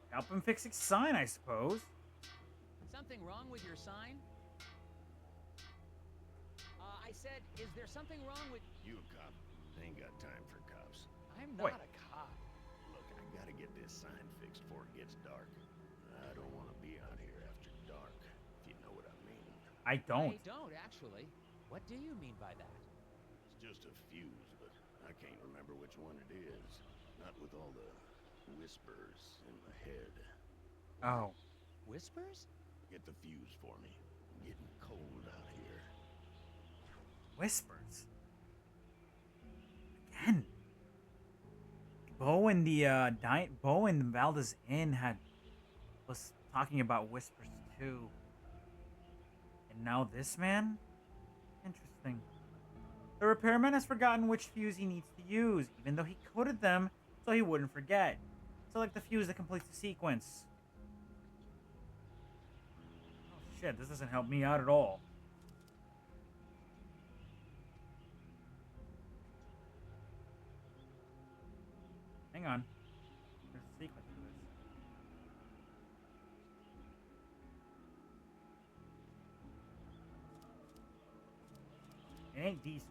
help him fix his sign, I suppose. Something wrong with your sign? I said, is there something wrong with... You a cop? I ain't got time for cops. I'm Wait. not a cop. Look, I gotta get this sign fixed before it gets dark. I don't want to be out here after dark, if you know what I mean. I don't. I don't, actually. What do you mean by that? It's just a fuse, but I can't remember which one it is. Not with all the whispers in my head. Oh. Whispers? Get the fuse for me. I'm getting cold out here. Whispers. Again. Bo and the Bo and Valdez Inn was talking about whispers too. And now this man? Interesting. The repairman has forgotten which fuse he needs to use, even though he coded them so he wouldn't forget. Select the fuse that completes the sequence. Oh shit, this doesn't help me out at all. Hang on. There's a sequence to this. It ain't these two.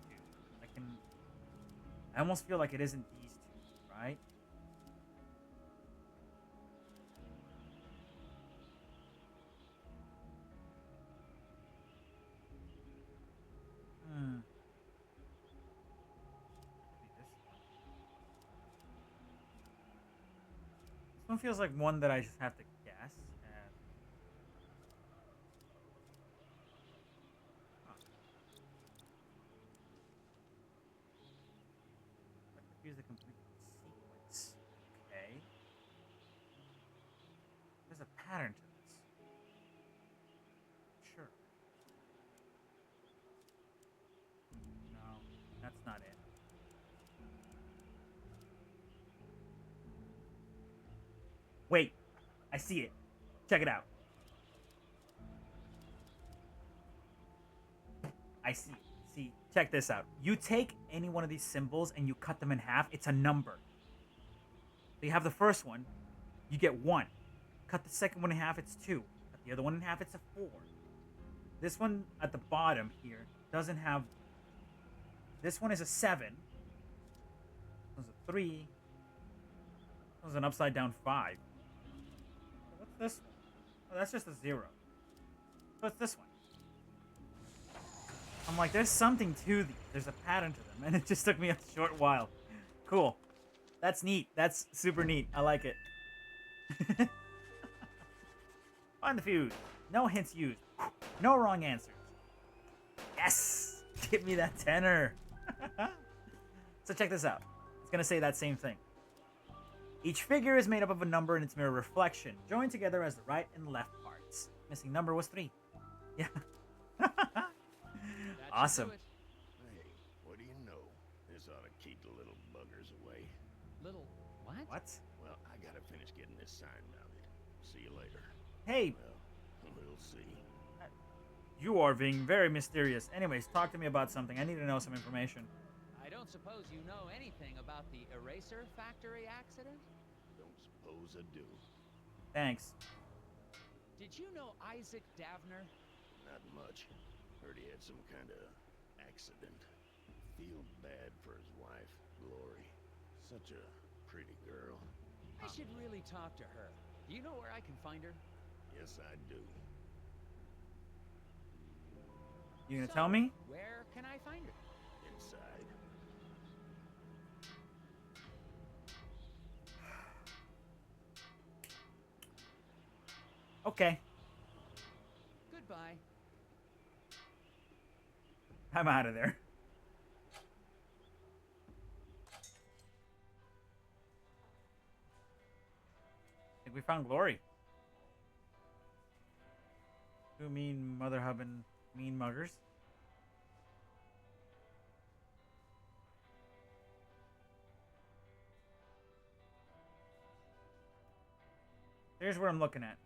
I almost feel like it isn't these two, right? Hmm. This one feels like one that I just have to guess. And... Huh. Here's the complete sequence. Okay. There's a pattern to this. Sure. No, that's not it. Wait, I see it. Check it out. I see it. See, check this out. You take any one of these symbols and you cut them in half, it's a number. So you have the first one, you get 1. Cut the second one in half, it's 2. Cut the other one in half, it's a 4. This one at the bottom here doesn't have... This one is a 7. This one's a 3. This one's an upside down 5. What's this one? Oh, that's just a 0. What's this one? I'm like, there's something to these. There's a pattern to them, and it just took me a short while. Cool. That's neat. That's super neat. I like it. Find the fuse. No hints used. No wrong answers. Yes! Give me that tenor. So check this out. It's going to say that same thing. Each figure is made up of a number and its mirror reflection, joined together as the right and left parts. Missing number was 3. Yeah. That should Awesome. do it. Hey, what do you know? This ought to keep the little buggers away. Little what? What? Well, I gotta finish getting this sign mounted. See you later. Hey, Well, we'll see. you are being very mysterious. Anyways, talk to me about something. I need to know some information. I don't suppose you know anything about the eraser factory accident? Don't suppose I do. Thanks. Did you know Isaac Davner? Not much. Heard he had some kind of accident. Feel bad for his wife, Glory. Such a pretty girl. I should really talk to her. Do you know where I can find her? Yes, I do. You gonna So, tell me? Where can I find her? Inside. Okay. Goodbye. I'm out of there. I think we found Glory. Two mean mother hubbing mean muggers. Here's what I'm looking at.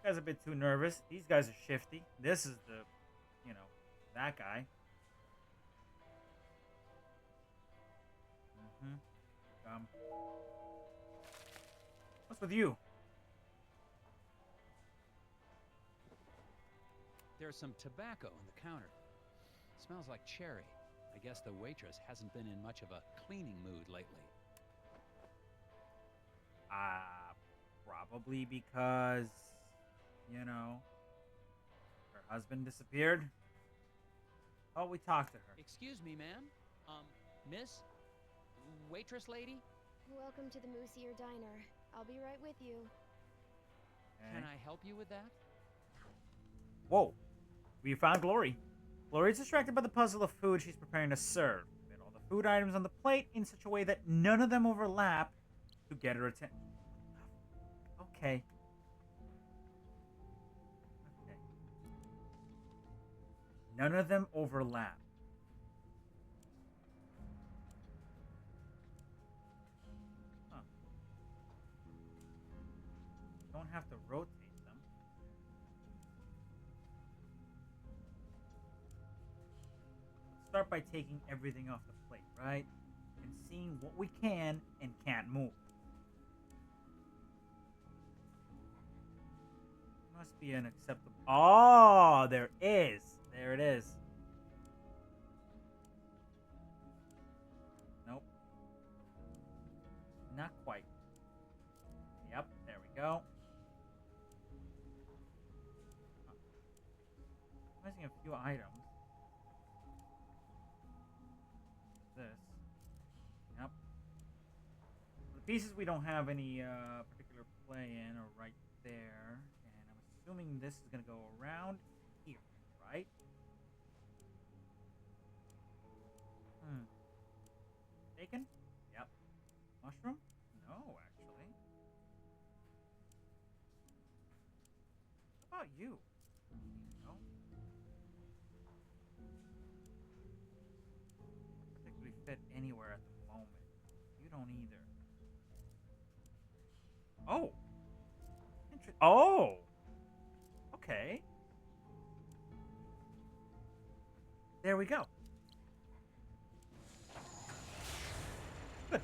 This guy's a bit too nervous. These guys are shifty. This is the, you know, that guy. What's with you? There's some tobacco on the counter. Smells like cherry. I guess the waitress hasn't been in much of a cleaning mood lately. Probably because, you know, her husband disappeared. Oh, we talked to her. Excuse me, ma'am. Miss? Waitress lady? Welcome to the Moosier Diner. I'll be right with you. Okay. Can I help you with that? Whoa. We found Glory. Glory is distracted by the puzzle of food she's preparing to serve. Fit all the food items on the plate in such a way that none of them overlap to get her attention. Okay. Okay. None of them overlap. Huh. Don't have to rotate them. Let's start by taking everything off the plate, right? And seeing what we can and can't move. Must be an acceptable. Oh, there is. There it is. Nope. Not quite. Yep, there we go. Missing a few items. This. Yep. The pieces we don't have any particular play in are right there. And I'm assuming this is going to go around here, right? Bacon? Yep. Mushroom? No, actually. How about you? No. Don't particularly fit anywhere at the moment. You don't either. Oh! Oh! Okay. There we go. Good.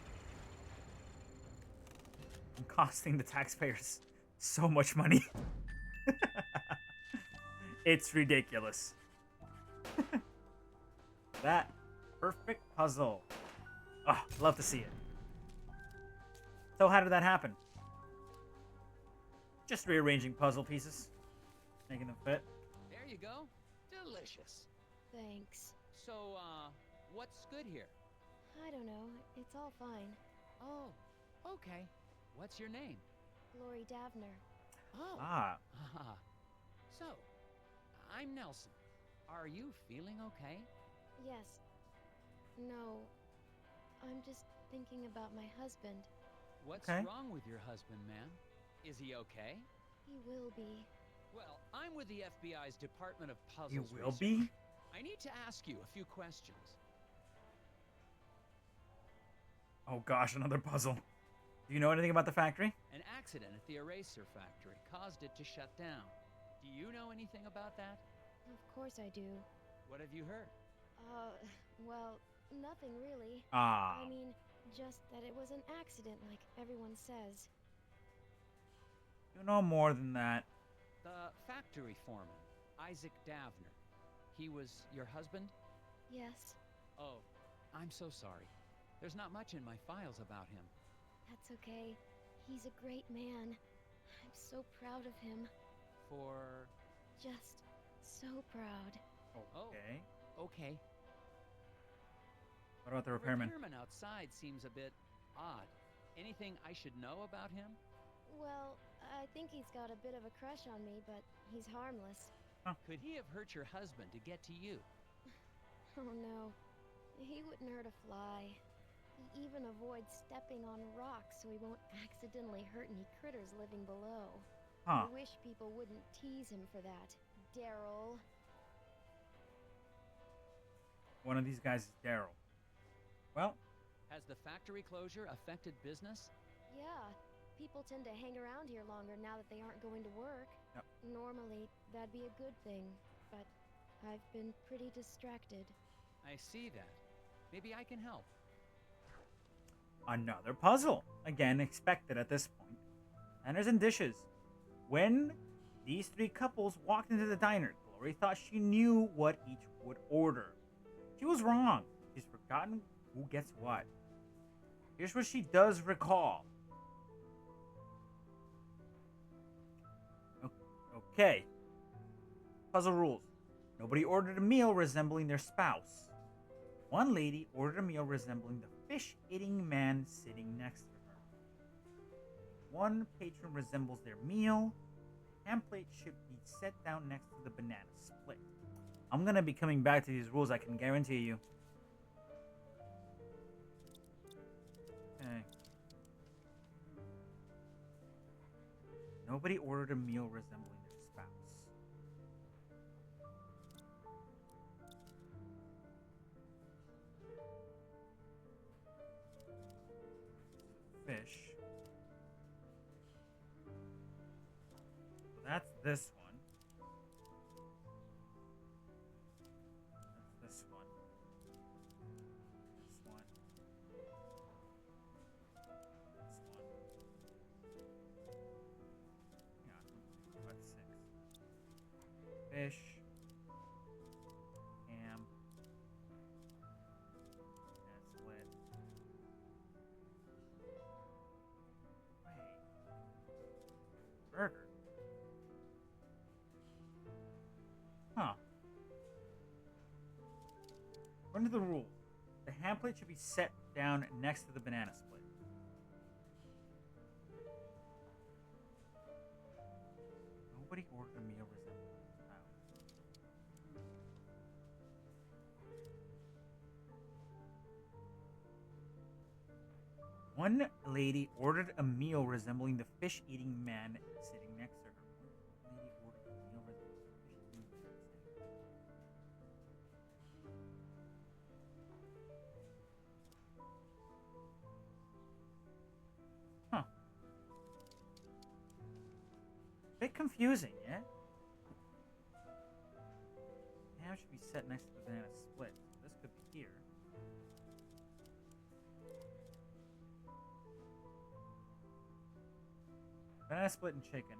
I'm costing the taxpayers so much money. It's ridiculous. That perfect puzzle. Oh, love to see it. So how did that happen? Just rearranging puzzle pieces, making them fit. There you go. Delicious. Thanks. So, what's good here? I don't know. It's all fine. Oh, okay. What's your name? Glory Davner. Oh. Ah, So, I'm Nelson. Are you feeling okay? Yes. No. I'm just thinking about my husband. What's Okay. wrong with your husband, ma'am? Is he okay? He will be. Well, I'm with the FBI's Department of you Puzzles will Research. be? I need to ask you a few questions. Oh gosh, another puzzle. Do you know anything about the factory? An accident at the eraser factory caused it to shut down. Do you know anything about that? Of course I do. What have you heard? Well, nothing really. Ah, I mean, just that it was an accident like everyone says. you know more than that. The factory foreman, Isaac Davner. He was your husband? Yes, Oh, I'm so sorry. There's not much in my files about him. that's okay. He's a great man. I'm so proud of him. For... Just so proud. Okay. okay. What about the The repairman? repairman outside seems a bit odd. Anything I should know about him? Well, I think he's got a bit of a crush on me, but he's harmless. Could he have hurt your husband to get to you? Oh no. He wouldn't hurt a fly. He even avoids stepping on rocks so he won't accidentally hurt any critters living below. Huh. I wish people wouldn't tease him for that. Daryl. One of these guys is Daryl. Well, Has the factory closure affected business? Yeah, people tend to hang around here longer now that they aren't going to work. Yep. Normally, that'd be a good thing, but I've been pretty distracted. I see that. Maybe I can help. another puzzle. Again, expected at this point. Manners and dishes. When these three couples walked into the diner, Glory thought she knew what each would order. She was wrong. She's forgotten who gets what. Here's what she does recall. Okay. Puzzle rules. Nobody ordered a meal resembling their spouse. One lady ordered a meal resembling the fish-eating man sitting next to her. One patron resembles their meal. The hand plate should be set down next to the banana split. I'm going to be coming back to these rules, I can guarantee you. Okay. Nobody ordered a meal resembling their spouse. Fish. So that's this one. That's this one. This one. This one. Yeah, 1, 2, 5, 6. Fish. Ham. And split. Wait. Burger. Huh. According to the rule, the ham plate should be set down next to the banana split. Nobody ordered a meal resembling their spouse. One lady ordered a meal resembling the fish-eating man sitting next to her. One lady ordered a meal resembling the fish-eating man sitting. Huh. Bit confusing, yeah? Ham should be set next to the banana split. This could be here. Banana split and chicken.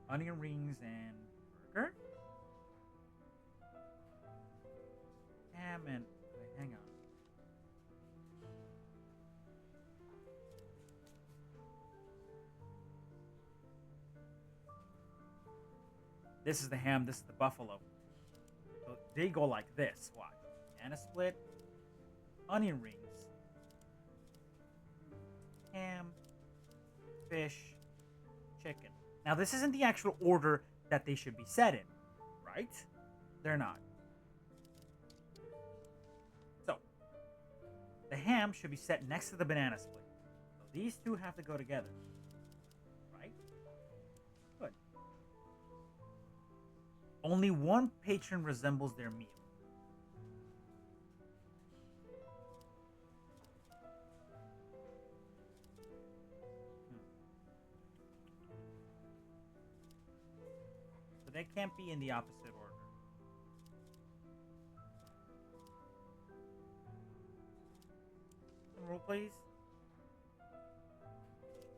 Onion rings and burger? Ham and... Wait, hang on. This is the ham, this is the buffalo. So they go like this. Watch. Banana split. Onion rings. ham, fish, chicken. Now, this isn't the actual order that they should be set in, right? They're not. So, the ham should be set next to the banana split. So these two have to go together, right? Good. Only one patron resembles their meal. So they can't be in the opposite order. Rule, please.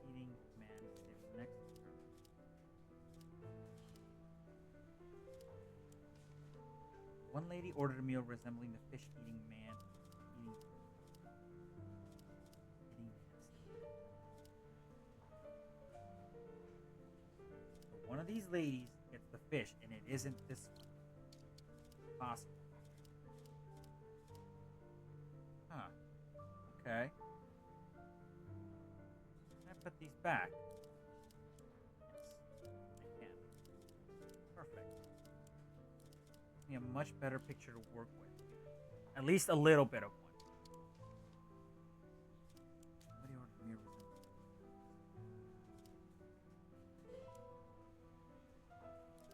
Eating man sitting next to her. One lady ordered a meal resembling the fish-eating man eating so one of these ladies gets the fish, and it isn't this one. Possible. Huh. Okay. Can I put these back? Yes, I can. Perfect. Give me a much better picture to work with. At least a little bit of one. What do you order from your resemblance?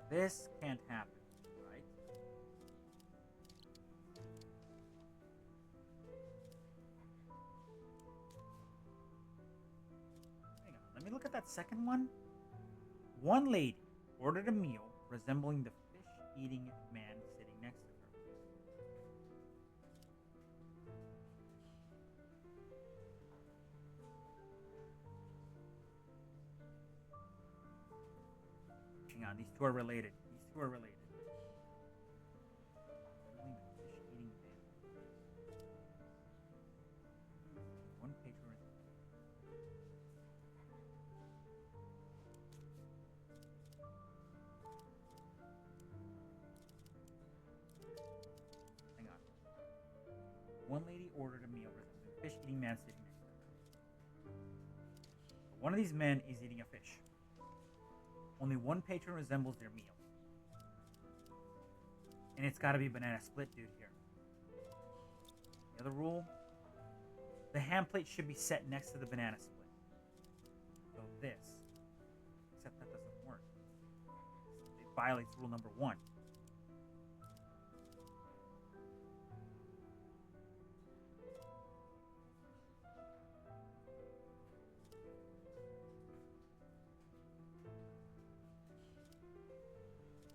This can't happen, right? Hang on, let me look at that second one. One lady ordered a meal resembling the fish-eating man sitting next to her. Hang on, these two are related. These two are related. Resembling the fish-eating man. One patron. Hang on. One lady ordered a meal resembling the fish-eating man sitting next to her. One of these men is eating a fish. Only one patron resembles their meal. And it's gotta be banana split dude here. The other rule, the ham plate should be set next to the banana split. So this. Except that doesn't work. It violates rule number 1.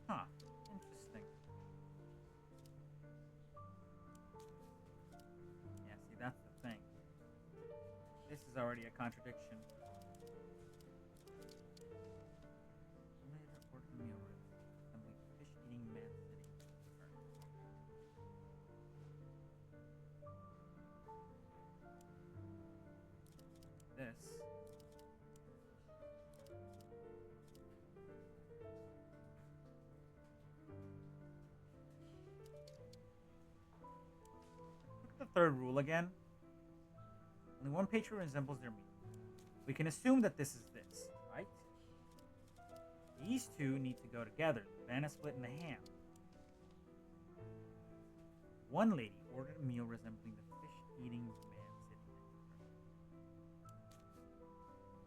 Huh. Interesting. Yeah, see, that's the thing. This is already a contradiction. Later ordered meal resembling fish-eating man sitting next to her. This. Look at the third rule again. Only one patron resembles their meal. We can assume that this is this, right? These two need to go together, the banana split and the ham. One lady ordered a meal resembling the fish-eating man sitting next to her.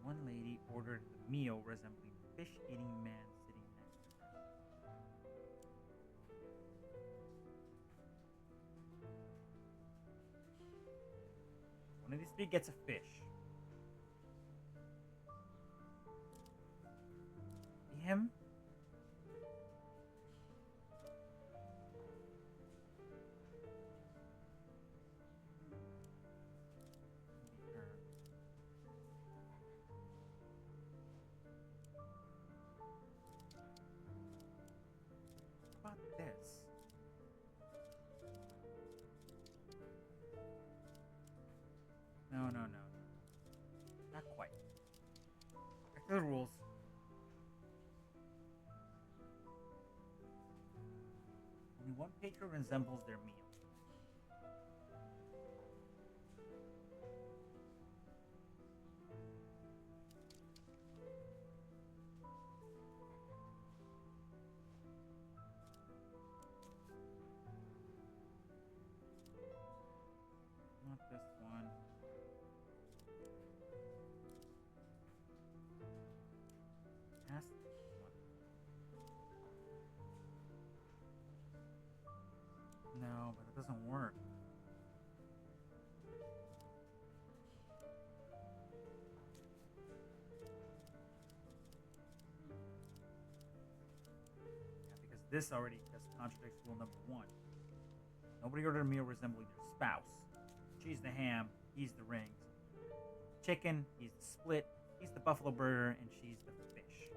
One lady ordered the meal resembling the fish-eating man sitting next to her. One of these three gets a fish. Him? Maybe her. What about this? No, no, no, no. Not quite. Back to the rules. Only one patron resembles their meal. this one. Past this one. No, but it doesn't work. Yeah, because this already just contradicts rule number 1. Nobody ordered a meal resembling their spouse. She's the ham, he's the rings. Chicken, he's the split, he's the buffalo burger, and she's the fish.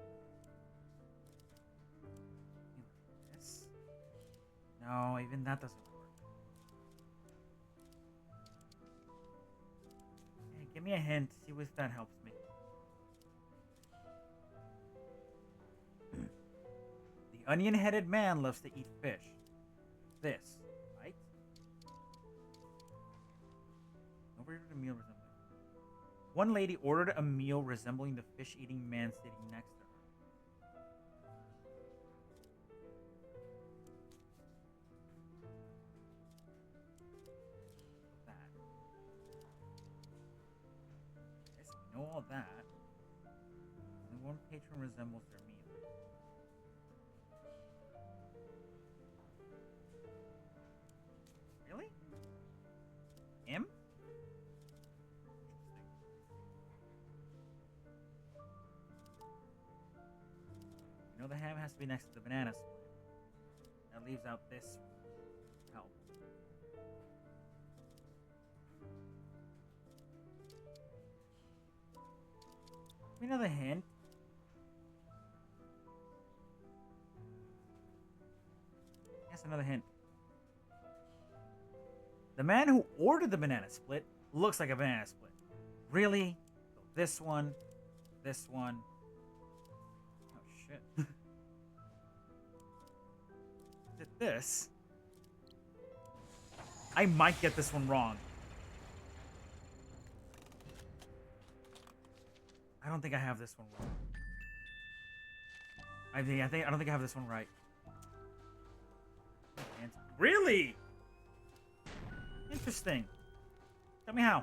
This? No, even that doesn't work. Hey, give me a hint, see if that helps me. The onion-headed man loves to eat fish. This, right? Nobody ordered a meal resembling. One lady ordered a meal resembling the fish-eating man sitting next to her. That. Yes, we know all that. Only one patron resembles their meal. Really? Him? You know the ham has to be next to the banana split. That leaves out this help. Give me another hint. Yes, another hint. The man who ordered the banana split looks like a banana split. Really? So this one, this one. Oh shit. Is it this? I might get this one wrong. I don't think I have this one wrong. I don't think I have this one right. Really? Interesting. Tell me how.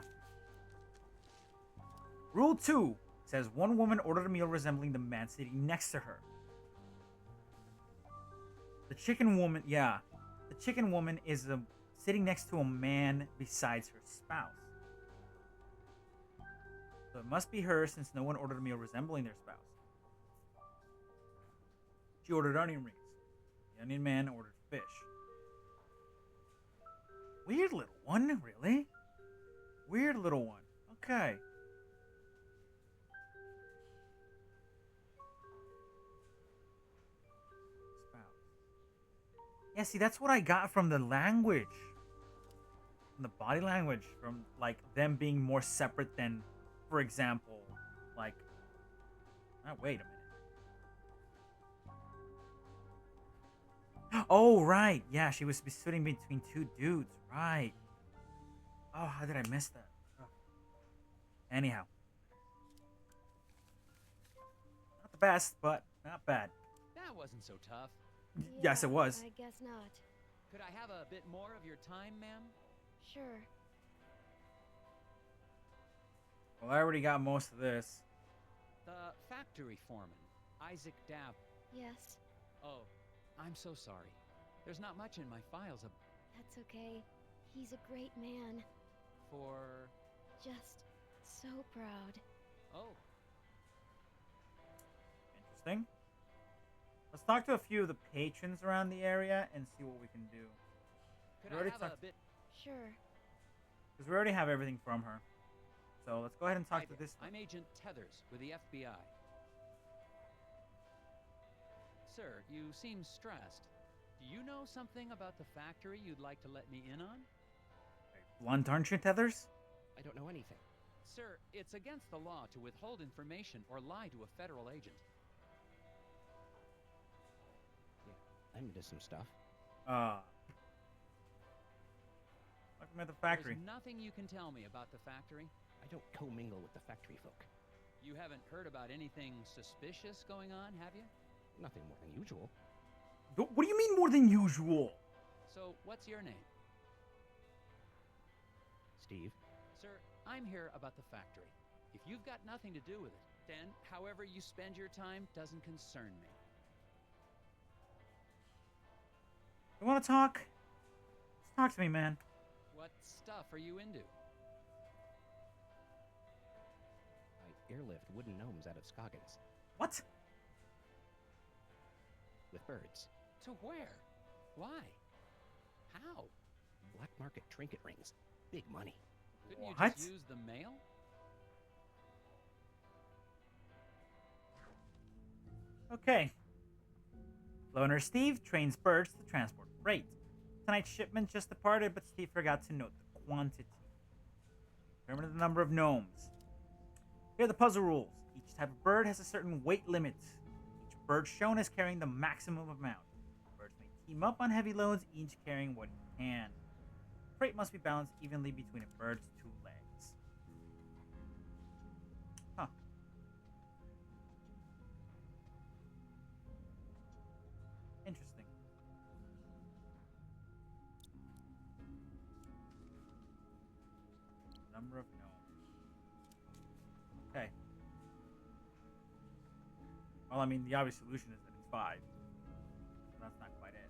Rule 2 says one woman ordered a meal resembling the man sitting next to her. The chicken woman, yeah. The chicken woman is sitting next to a man besides her spouse. So it must be her since no one ordered a meal resembling their spouse. She ordered onion rings. The onion man ordered fish. Weird little one, really? Weird little one. Okay. Spouse. Yeah, see, that's what I got from the language. From the body language. From, like, them being more separate than, for example, like... Oh, wait a minute. Oh, right. Yeah, she was sitting between two dudes. Right. Oh, how did I miss that? Oh. Anyhow. Not the best, but not bad. That wasn't so tough. Yes, it was. I guess not. Could I have a bit more of your time, ma'am? Sure. Well, I already got most of this. The factory foreman, Isaac Dav. Yes, Oh, I'm so sorry. There's not much in my files that's okay. He's a great man. for... Just so proud. Oh, Interesting. Let's talk to a few of the patrons around the area and see what we can do. could We I already have a talked- bit... Sure. Because we already have everything from her. So let's go ahead and talk Hi to there. this. I'm Agent Tethers with the FBI. Sir, you seem stressed. Do you know something about the factory you'd like to let me in on? Blunt, aren't you, Tethers? I don't know anything. Sir, it's against the law to withhold information or lie to a federal agent. I'm into some stuff. Welcome at the factory. There's nothing you can tell me about the factory? I don't commingle with the factory folk. You haven't heard about anything suspicious going on, have you? Nothing more than usual. What do you mean more than usual? So, what's your name? Steve? Sir, I'm here about the factory. If you've got nothing to do with it, then however you spend your time doesn't concern me. You want to talk? Just talk to me, man. What stuff are you into? I airlift wooden gnomes out of Scoggins. What? With birds. To where? Why? How? Black market trinket rings. Big money. Couldn't you What? just use the mail? Okay. Loner Steve trains birds to transport freight. Tonight's shipment just departed, but Steve forgot to note the quantity. Determine the number of gnomes. Here are the puzzle rules. Each type of bird has a certain weight limit. Each bird shown is carrying the maximum amount. Birds may team up on heavy loads, each carrying what he can. Freight must be balanced evenly between a bird's two legs. Huh. Interesting. Number of gnomes. Okay. Well, I mean, the obvious solution is that it's 5. But that's not quite it.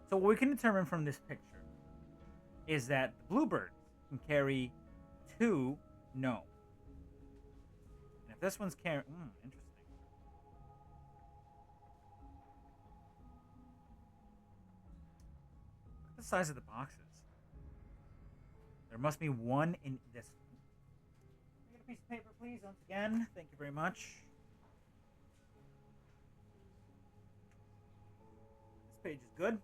So what we can determine from this picture is that the bluebirds can carry 2 gnomes. And if this one's carrying... interesting. Look at the size of the boxes. There must be one in this. Can I get a piece of paper, please? Once again, thank you very much. This page is good.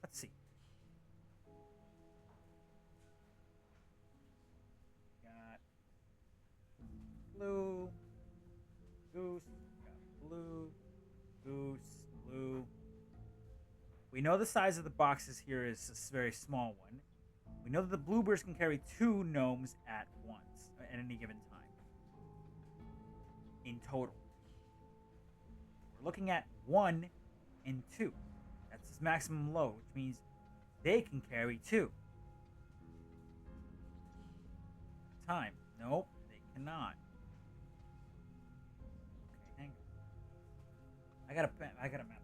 Let's see. Got blue, goose, got blue, goose, blue. We know the size of the boxes here is a very small one. We know that the bluebirds can carry 2 gnomes at once, at any given time. In total. We're looking at 1 and 2. That's his maximum load, which means they can carry 2. Time. Nope, they cannot. Okay, hang on. I gotta map.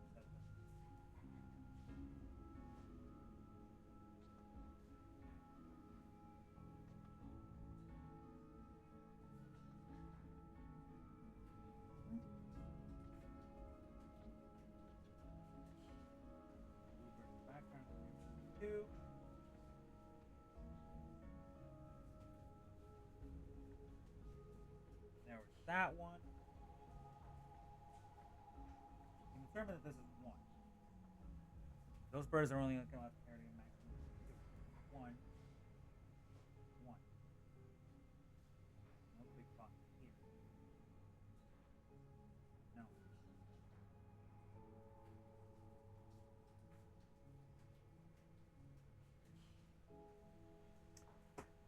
Two. There was that one. You can determine that this is 1. Those birds are only going to come out to carry a maximum of 2. 1. 1. No big box here. No.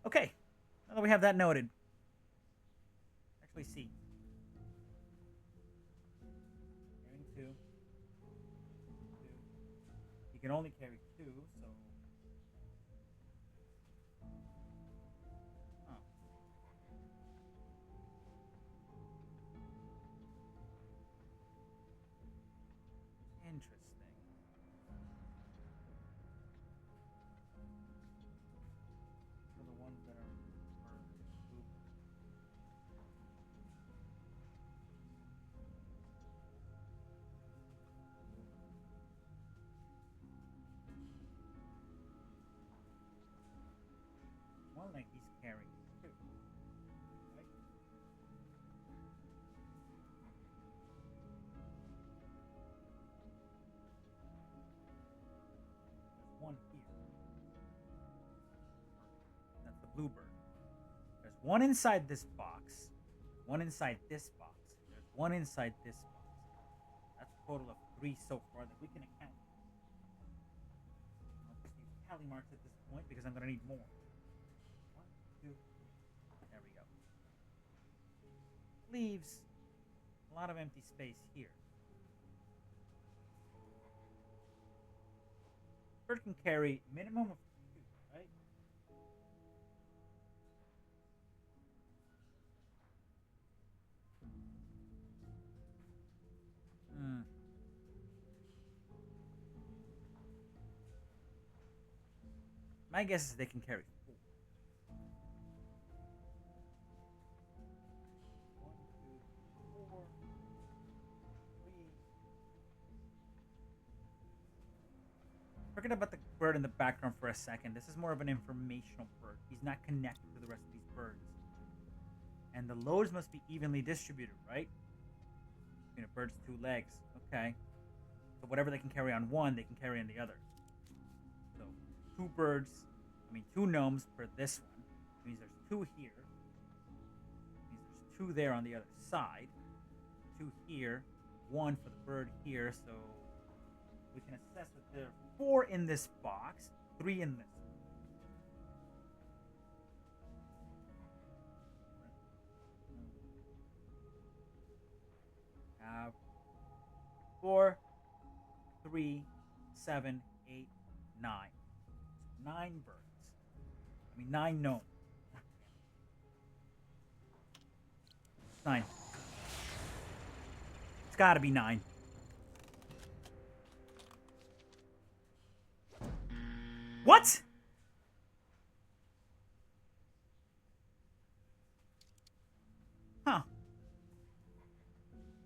Okay, now that we have that noted, actually see. Carrying 2. 2. You can only carry 2, so. Oh. Interesting. For the ones that are for blue. More like he's carrying 2. Right? There's 1 here. That's the bluebird. There's 1 inside this box. 1 inside this box. There's 1 inside this box. That's a total of 3 so far that we can account for. I'll just use tally marks at this point because I'm going to need more. 1, 2, 3. There we go. Leaves a lot of empty space here. bird can carry minimum of 2, right? Hmm. My guess is they can carry 4. 1, 2, 4, 3. Forget about the bird in the background for a second. This is more of an informational bird. He's not connected to the rest of these birds. And the loads must be evenly distributed, right? A bird's 2 legs. Okay. So whatever they can carry on one, they can carry on the other. So 2 gnomes per this one. Means there's 2 here. Means there's 2 there on the other side. 2 here. 1 for the bird here. So we can assess that there are 4 in this box. 3 in this. 4, 3, 7, 8, 9. So 9 birds. 9 gnomes. 9. It's gotta be 9. What? Huh.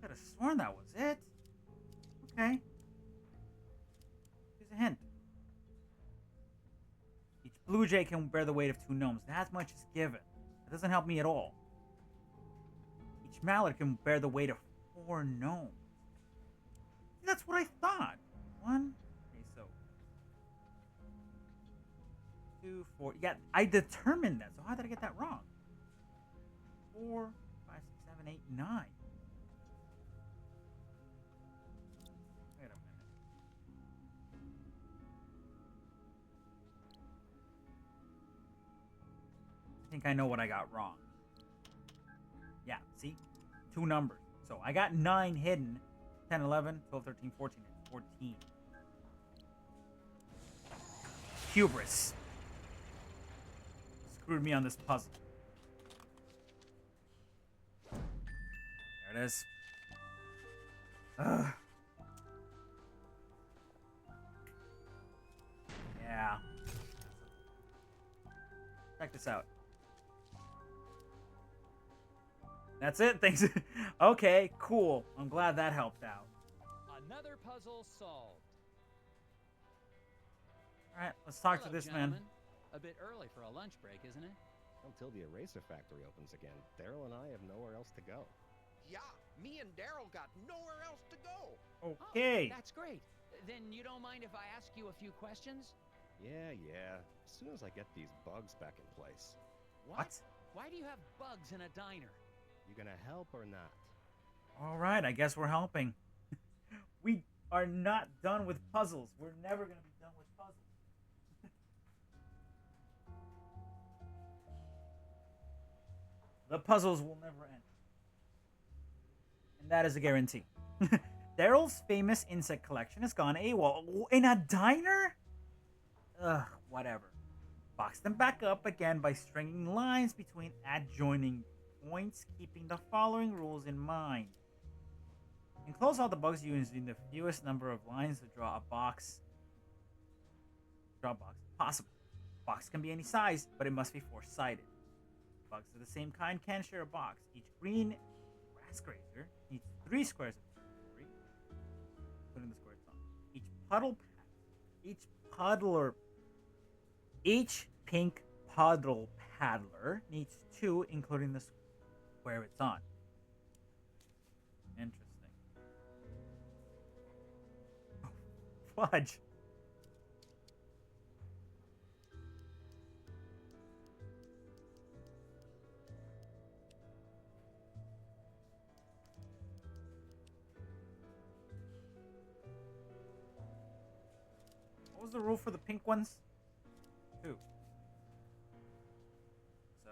Could have sworn that was it. Okay. Here's a hint. Each blue jay can bear the weight of 2 gnomes. That much is given. That doesn't help me at all. Each mallard can bear the weight of 4 gnomes. That's what I thought. 1. Okay, so 2, 4. Yeah, I determined that. So how did I get that wrong? 4, 5, 6, 7, 8, 9. Wait a minute. I think I know what I got wrong. Yeah, see? 2 numbers. So I got 9 hidden. 10, 11, 12, 13, 14, and 14. Hubris. Screwed me on this puzzle. There it is. Ugh. Yeah. Check this out. That's it? Thanks. Okay, cool. I'm glad that helped out. Another puzzle solved. Alright, let's talk to Hello, this man. gentlemen. A bit early for a lunch break, isn't it? Until the eraser factory opens again, Daryl and I have nowhere else to go. Yeah, me and Daryl got nowhere else to go. Okay. Oh, that's great. Then you don't mind if I ask you a few questions? Yeah. As soon as I get these bugs back in place. What? Why do you have bugs in a diner? You gonna help or not? Alright, I guess we're helping. We are not done with puzzles. We're never going to be done with puzzles. The puzzles will never end. And that is a guarantee. Daryl's famous insect collection has gone AWOL. In a diner? Ugh, whatever. Box them back up again by stringing lines between adjoining points, keeping the following rules in mind. Enclose all the bugs using the fewest number of lines to draw a box. Possible. Box can be any size, but it must be 4-sided. Bugs of the same kind can share a box. Each green grass grazer needs 3 squares of territory, including the square it's on. Each pink puddle paddler needs 2, including the square it's on. Interesting. Oh, fudge. What was the rule for the pink ones? 2. So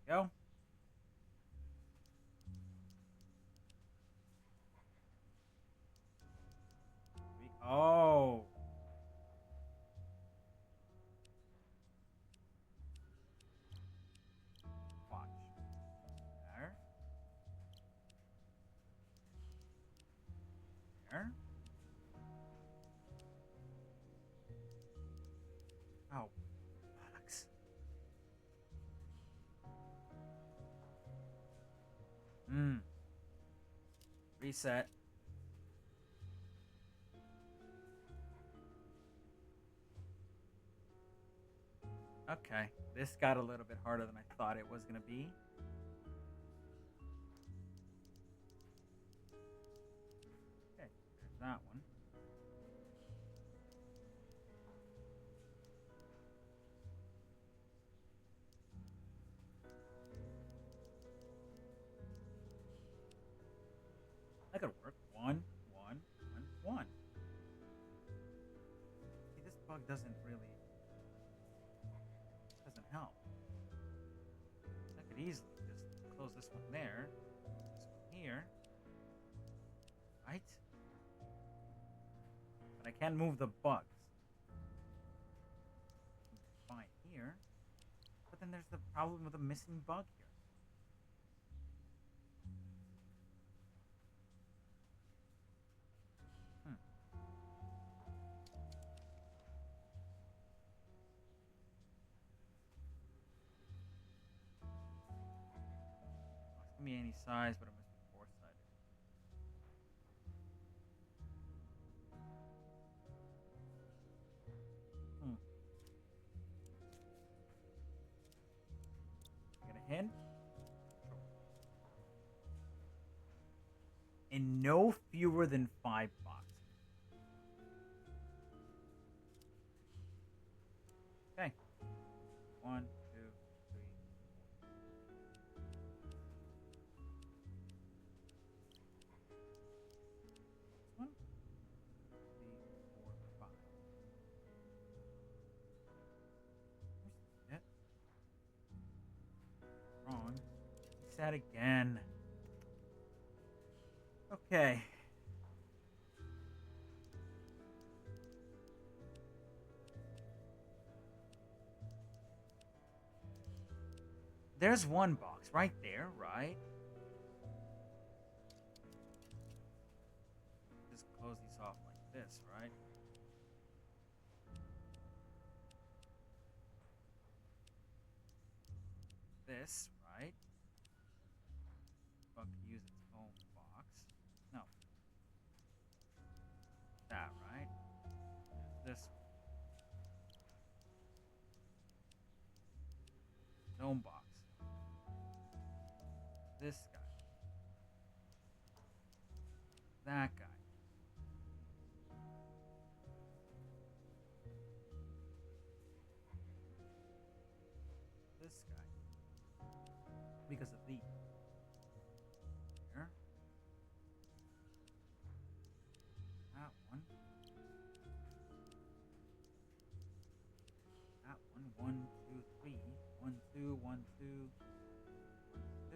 there we go. there. Oh, bollocks. Reset. Okay, this got a little bit harder than I thought it was gonna be. Okay, there's that one. That could work. One. See, this bug doesn't help. I could easily just close this one there, this one here, right? But I can't move the bugs. Fine here, but then there's the problem with a missing bug here. It can be any size, but it must be four-sided. Get a hint? In no fewer than 5 boxes. Okay. 1, 2, 3, 4. This one? 3, 4, 5. Where's it? Wrong. Fix that again. Okay. There's one box right there, right? Just close these off like this, right? This, right? Bug can use its own box. No. That, right? There's this one. Its own box. This guy. That guy. This guy. Because of these. Here. That one. That one. 1, 2, 3. 1, 2, 1, 2. 1,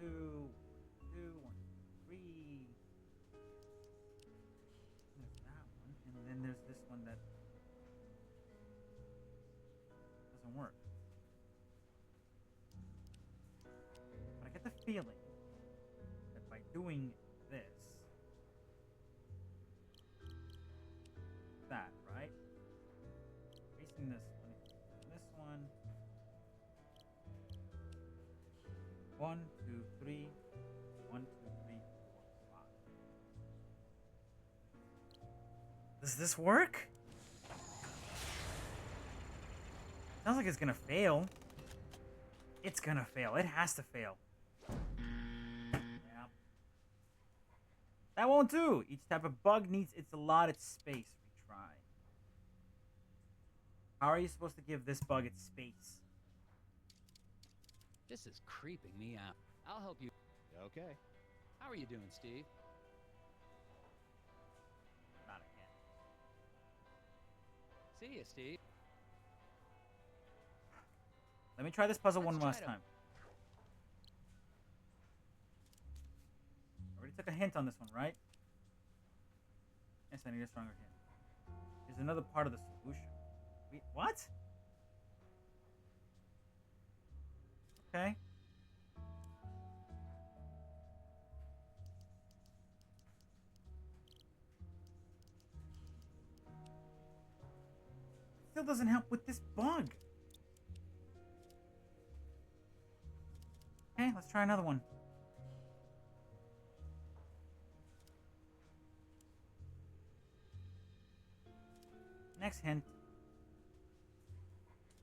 2, 1, 2, 1, 3. There's that one, and then there's this one that doesn't work. But I get the feeling that by doing this, that, right? Facing this one, this one. 1, 2, 3. 1, 2, 3, 4, 5. Does this work? Sounds like it's gonna fail. It's gonna fail. It has to fail. Yeah. That won't do. Each type of bug needs its allotted space. Retry. How are you supposed to give this bug its space? This is creeping me out. I'll help you. Okay. How are you doing, Steve? Not again. See ya, Steve. Let me try this puzzle Let's one try last to- time. I already took a hint on this one, right? Yes, I need a stronger hint. Here's another part of the solution. Wait, what? Okay. Still doesn't help with this bug. Okay, let's try another one. Next hint.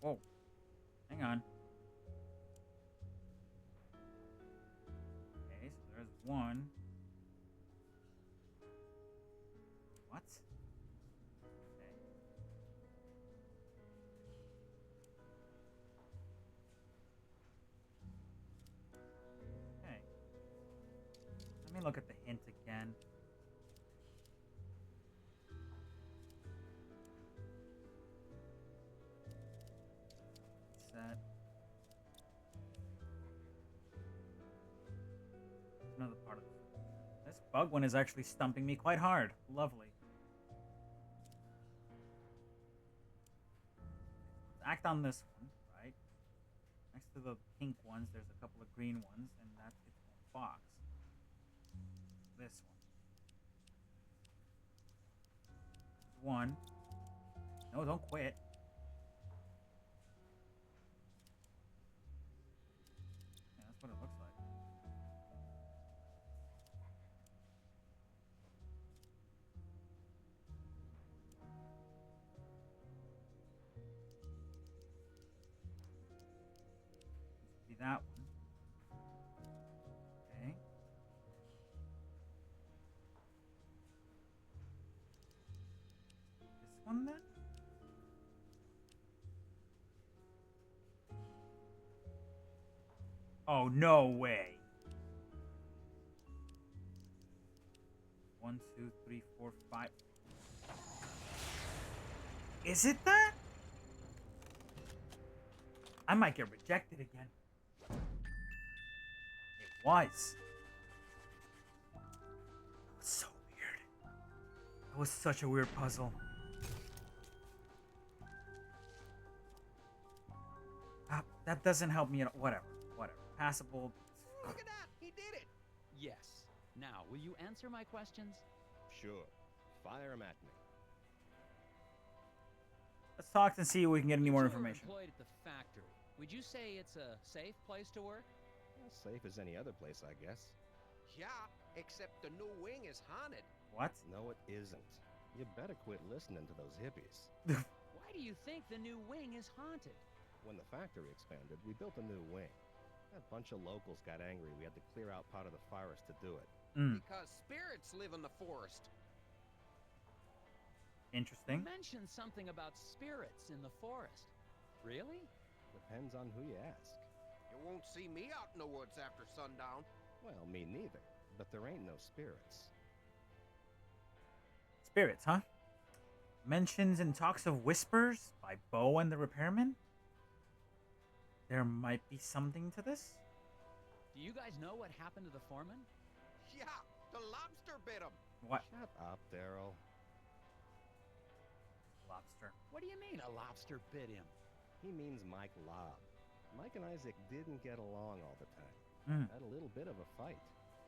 Whoa. Hang on. Okay, so there's one. What? Okay. Okay. Let me look at the hint again. Set. Another part of this bug one is actually stumping me quite hard. Lovely. Let's act on this one, right? Next to the pink ones, there's a couple of green ones, and that's its own box. This one. No, don't quit. Yeah, that's what it looks like. Be that one. Okay. This one then? Oh, no way. 1, 2, 3, 4, 5. Is it that? I might get rejected again. It was. So weird. That was such a weird puzzle. That doesn't help me at all. Whatever. Passable. Look at that! He did it! Yes. Now, will you answer my questions? Sure. Fire 'em at me. Let's talk and see if we can get any more You information. were employed at the factory. Would you say it's a safe place to work? As safe as any other place, I guess. Yeah, except the new wing is haunted. What? No, it isn't. You better quit listening to those hippies. Why do you think the new wing is haunted? When the factory expanded, we built a new wing. A bunch of locals got angry. We had to clear out part of the forest to do it. Because spirits live in the forest. You Interesting. mentioned something about spirits in the forest. Really? Depends on who you ask. You won't see me out in the woods after sundown. Well, me neither. But there ain't no spirits. Spirits, huh? Mentions and talks of whispers by Bo and the Repairman? There might be something to this? Do you guys know what happened to the foreman? Yeah, the lobster bit him. What? Shut up, Daryl. Lobster. What do you mean a lobster bit him? He means Mike Lobb. Mike and Isaac didn't get along all the time. Had a little bit of a fight.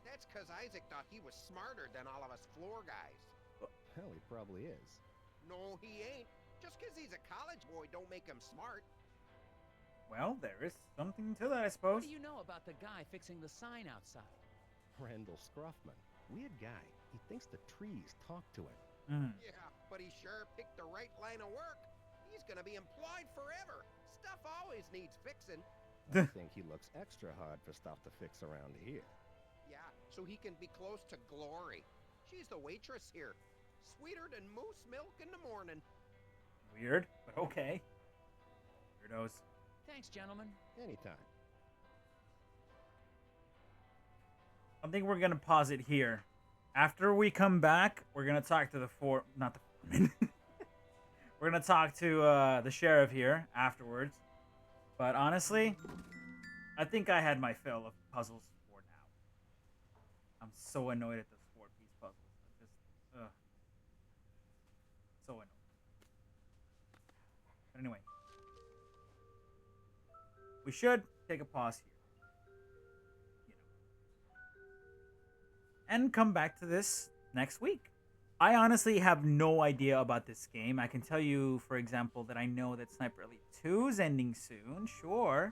That's because Isaac thought he was smarter than all of us floor guys. Hell, he probably is. No, he ain't. Just because he's a college boy don't make him smart. Well, there is something to that, I What suppose. do you know about the guy fixing the sign outside? Randall Scruffman. Weird guy. He thinks the trees talk to him. Yeah, but he sure picked the right line of work. He's gonna be employed forever. Stuff always needs fixing. I think he looks extra hard for stuff to fix around here. Yeah, so he can be close to Glory. She's the waitress here. Sweeter than moose milk in the morning. Weird, but okay. Weirdos. Thanks, gentlemen. Anytime. I think we're gonna pause it here. After we come back, we're gonna talk to not the foreman. We're gonna talk to the sheriff here afterwards. But honestly, I think I had my fill of puzzles for now. I'm so annoyed at those 4-piece puzzles. So annoyed. But anyway, we should take a pause here. And come back to this next week. I honestly have no idea about this game. I can tell you, for example, that I know that Sniper Elite 2 is ending soon. Sure.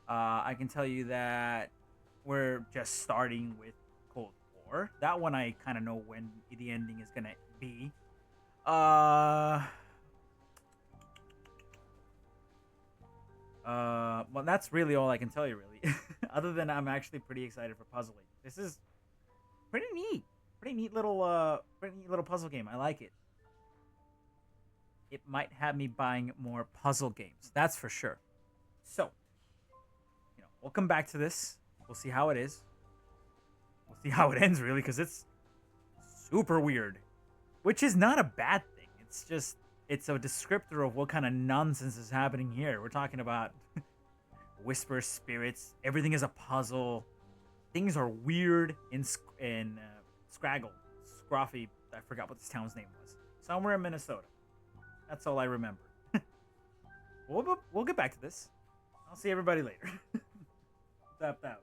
I can tell you that we're just starting with Cold War. That one I kind of know when the ending is gonna be. Well, that's really all I can tell you, really. Other than I'm actually pretty excited for Puzzle Age. This is pretty neat. Pretty neat little puzzle game. I like it. It might have me buying more puzzle games. That's for sure. So, we'll come back to this. We'll see how it is. We'll see how it ends, really, because it's super weird. Which is not a bad thing. It's just, it's a descriptor of what kind of nonsense is happening here. We're talking about whisper spirits. Everything is a puzzle. Things are weird in Scruffy. I forgot what this town's name was. Somewhere in Minnesota. That's all I remember. We'll get back to this. I'll see everybody later. Tapped out.